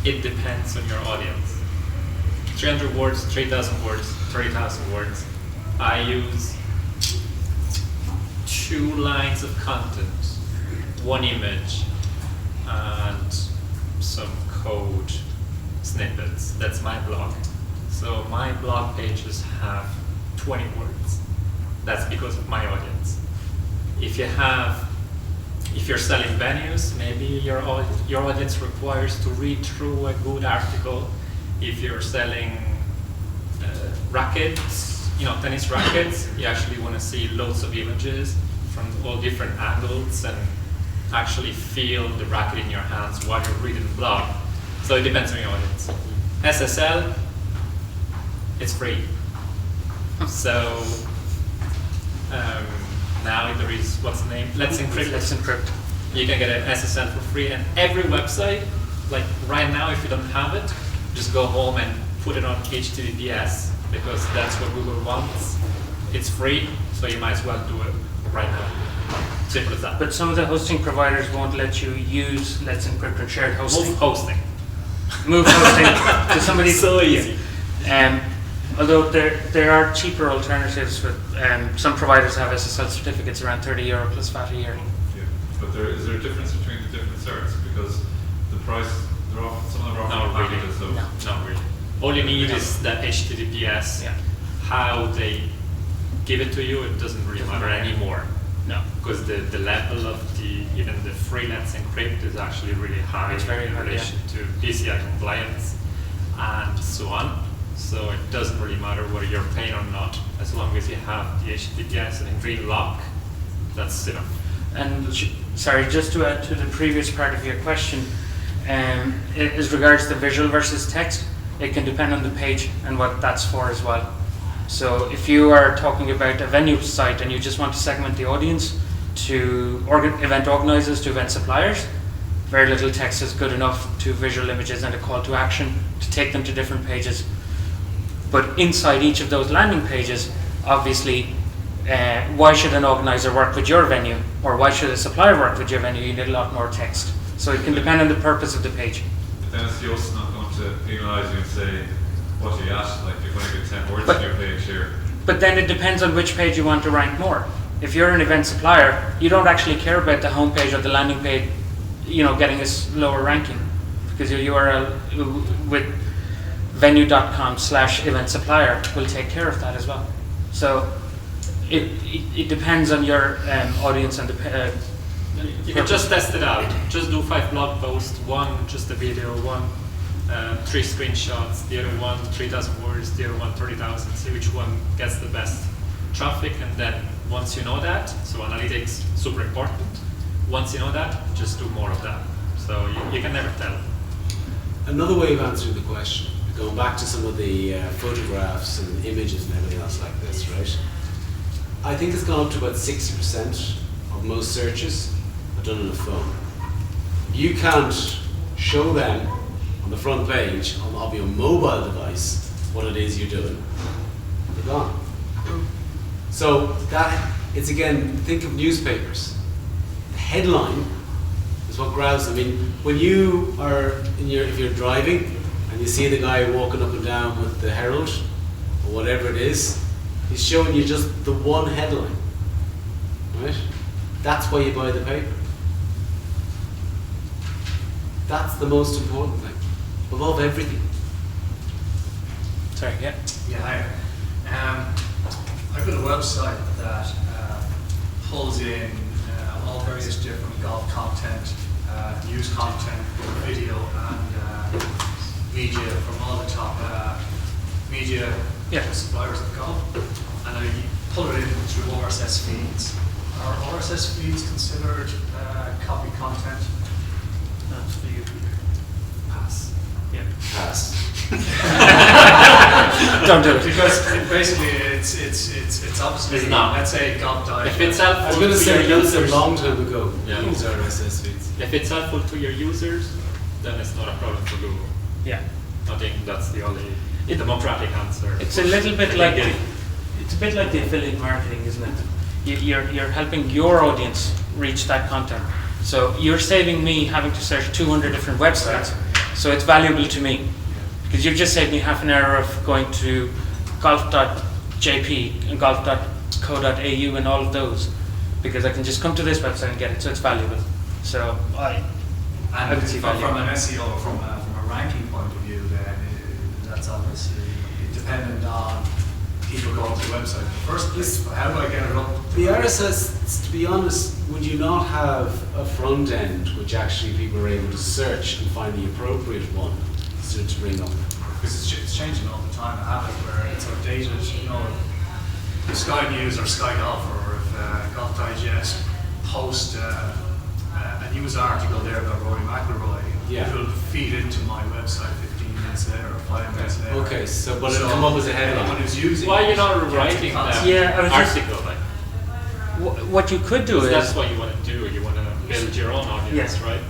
it depends on your audience. 300 words, 3,000 words, 30,000 words. I use 2 lines of content, 1 image, and some code snippets. That's my blog. So my blog pages have 20 words. That's because of my audience. If you're selling venues, maybe your audience requires to read through a good article. If you're selling rackets, tennis rackets, you actually want to see loads of images from all different angles and actually feel the racket in your hands while you're reading the blog. So it depends on your audience. SSL, it's free. So now there is, what's the name? Let's Encrypt. Let's Encrypt. You can get an SSL for free, and every website, like right now, if you don't have it, just go home and put it on HTTPS, because that's what Google wants. It's free, so you might as well do it right now. Simple as that. But some of the hosting providers won't let you use Let's Encrypt or shared hosting. Move hosting. Move hosting to somebody. So easy. Although there are cheaper alternatives with some providers have SSL certificates around €30 plus VAT a year. Yeah, but is there a difference between the different certs? Because the price, some of them are Not really. packages. So Not really. All you need is the HTTPS. Yeah. How they give it to you, it doesn't really matter anymore. No. Because the level of even the free Let's Encrypt is actually really high. It's very in high, relation to PCI compliance and so on. So it doesn't really matter whether you're paying or not, as long as you have the HTTPS and green lock, that's enough. And sorry, just to add to the previous part of your question, as regards to visual versus text, it can depend on the page and what that's for as well. So if you are talking about a venue site and you just want to segment the audience to event organizers, to event suppliers, very little text is good enough to visual images and a call to action to take them to different pages. But inside each of those landing pages, obviously, why should an organizer work with your venue, or why should a supplier work with your venue? You need a lot more text. So it can depend on the purpose of the page. But then SEO's not going to penalise you and say, what are you at? Like, you're going to get 10 words on your page here. But then it depends on which page you want to rank more. If you're an event supplier, you don't actually care about the homepage or the landing page, getting a lower ranking, because your URL with venue.com/event supplier will take care of that as well. So it depends on your audience and the. You can just test it out. Just do 5 blog posts, one just a video, one 3 screenshots, the other one 3,000 words, the other one 30,000. See which one gets the best traffic, and then once you know that, so analytics super important. Once you know that, just do more of that. So you can never tell. Another way of answering the question, going back to some of the photographs and images and everything else like this, right? I think it's gone up to about 60% of most searches are done on a phone. You can't show them on the front page of your mobile device what it is you're doing. They're gone. So that, it's again, think of newspapers. The headline is what grabs them. I mean, when you are if you're driving and you see the guy walking up and down with the Herald or whatever it is, he's showing you just the one headline, right? That's why you buy the paper. That's the most important thing, above everything. Sorry, yeah. Yeah, hi. I've got a website that pulls in all various different golf content, news content, video, and media from all the top media suppliers of golf. And I pull it in through RSS feeds. Are RSS feeds considered copy content? That's for you. Pass. Yeah. Pass. Don't do it. Because basically it's obviously, It's not. let's say golf dive. If it's helpful I was going to to say, your that's a users, long time ago. Yeah. Use RSS feeds. if it's helpful to your users, then it's not a problem for Google. Yeah. I think that's the only democratic answer. It's a little bit like the affiliate marketing, isn't it? You're helping your audience reach that content. So you're saving me having to search 200 different websites. So it's valuable to me because you've just saved me half an hour of going to golf.jp and golf.co.au and all of those, because I can just come to this website and get it. So it's valuable. So I I would see value. From an SEO or from a ranking point of view, then that's obviously dependent on people going to the website in the first place. How do I get it up? The RSS, to be honest, would you not have a front end which actually people are able to search and find the appropriate one to bring up? Because it's changing all the time. I have it where it's outdated, you know, if Sky News or Sky Golf or if Golf Digest post a news article there about Rory McIlroy, Yeah. it will feed into my website 15 minutes later or 5 minutes later. Okay, so but it'll come up as a headline. Anyone who's using Why are you it not gets writing it that constantly. article? Like, What you could do is that's what you want to do. You want to build your own audience, Yes. right?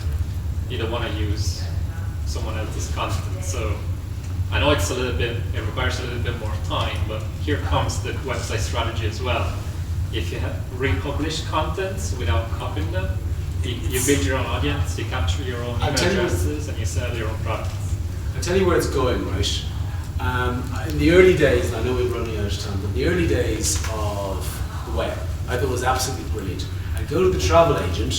You don't want to use someone else's content. So I know it's a little bit, it requires a little bit more time, but here comes the website strategy as well. If you have republished contents without copying them, you build your own audience, you capture your own email addresses, and you sell your own products. I'll tell you where it's going, right? In the early days, and I know we're running out of time, but the early days of the web, I thought it was absolutely brilliant. I'd go to the travel agent,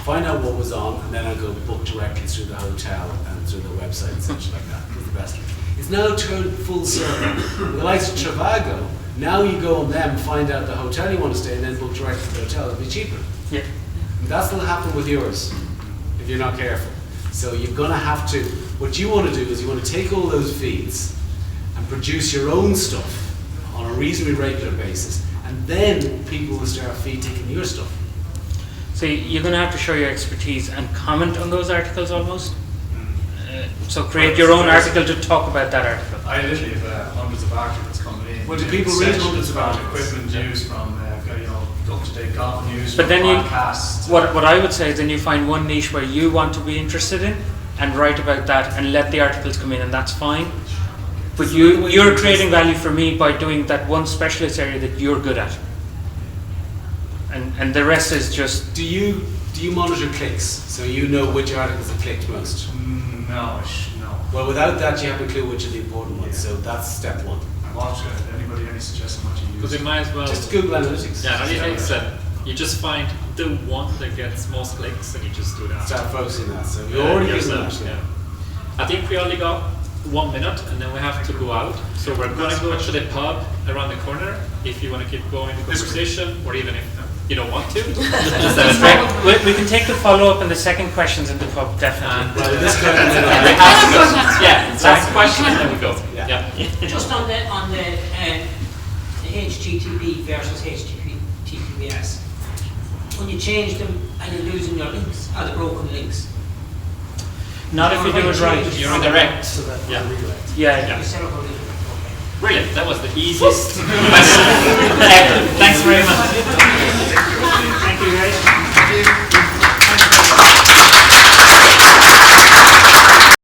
find out what was on, and then I'd go book directly through the hotel and through the website and such like that. It was the best. It's now turned full circle. With the likes of Trivago, now you go on them, find out the hotel you want to stay in, and then book directly to the hotel. It'll be cheaper. Yeah. And that's what'll happen with yours if you're not careful. So you're going to have to, what you want to do is you want to take all those feeds and produce your own stuff on a reasonably regular basis, and then people will start feed taking your stuff. So you're going to have to show your expertise and comment on those articles almost. So create your own article to talk about that article. I literally have hundreds of articles coming in. Well, do people read Sections hundreds of from articles? Equipment news, from you know, up-to-date golf news, But from then podcasts. what I would say is then you find one niche where you want to be interested in and write about that and let the articles come in, and that's fine. But you're creating value for me by doing that one specialist area that you're good at. And the rest is just... Do you monitor clicks, so you know which articles are clicked most? No. Well, without that, you have a clue which are the important ones. So that's step one. Anybody any suggestion what you use? Because you might as well Just Google Analytics. Yeah, analytics. You just find the one that gets most clicks, and you just do that. Start focusing that. So you're already using yourself, that. yeah. I think we only got 1 minute, and then we have to go out. So we're going to go to the pub around the corner. If you want to keep going the conversation, or even if you don't want to. we can take the follow-up and the second questions in the pub, definitely. Yeah, last question and then we go. Yeah. Just on the HTTP versus HTTPS, when you change them and you're losing your links, are the broken links? Not if you do it right. You're indirect. Yeah. You set up a link. Brilliant. That was the easiest question ever. Thanks very much.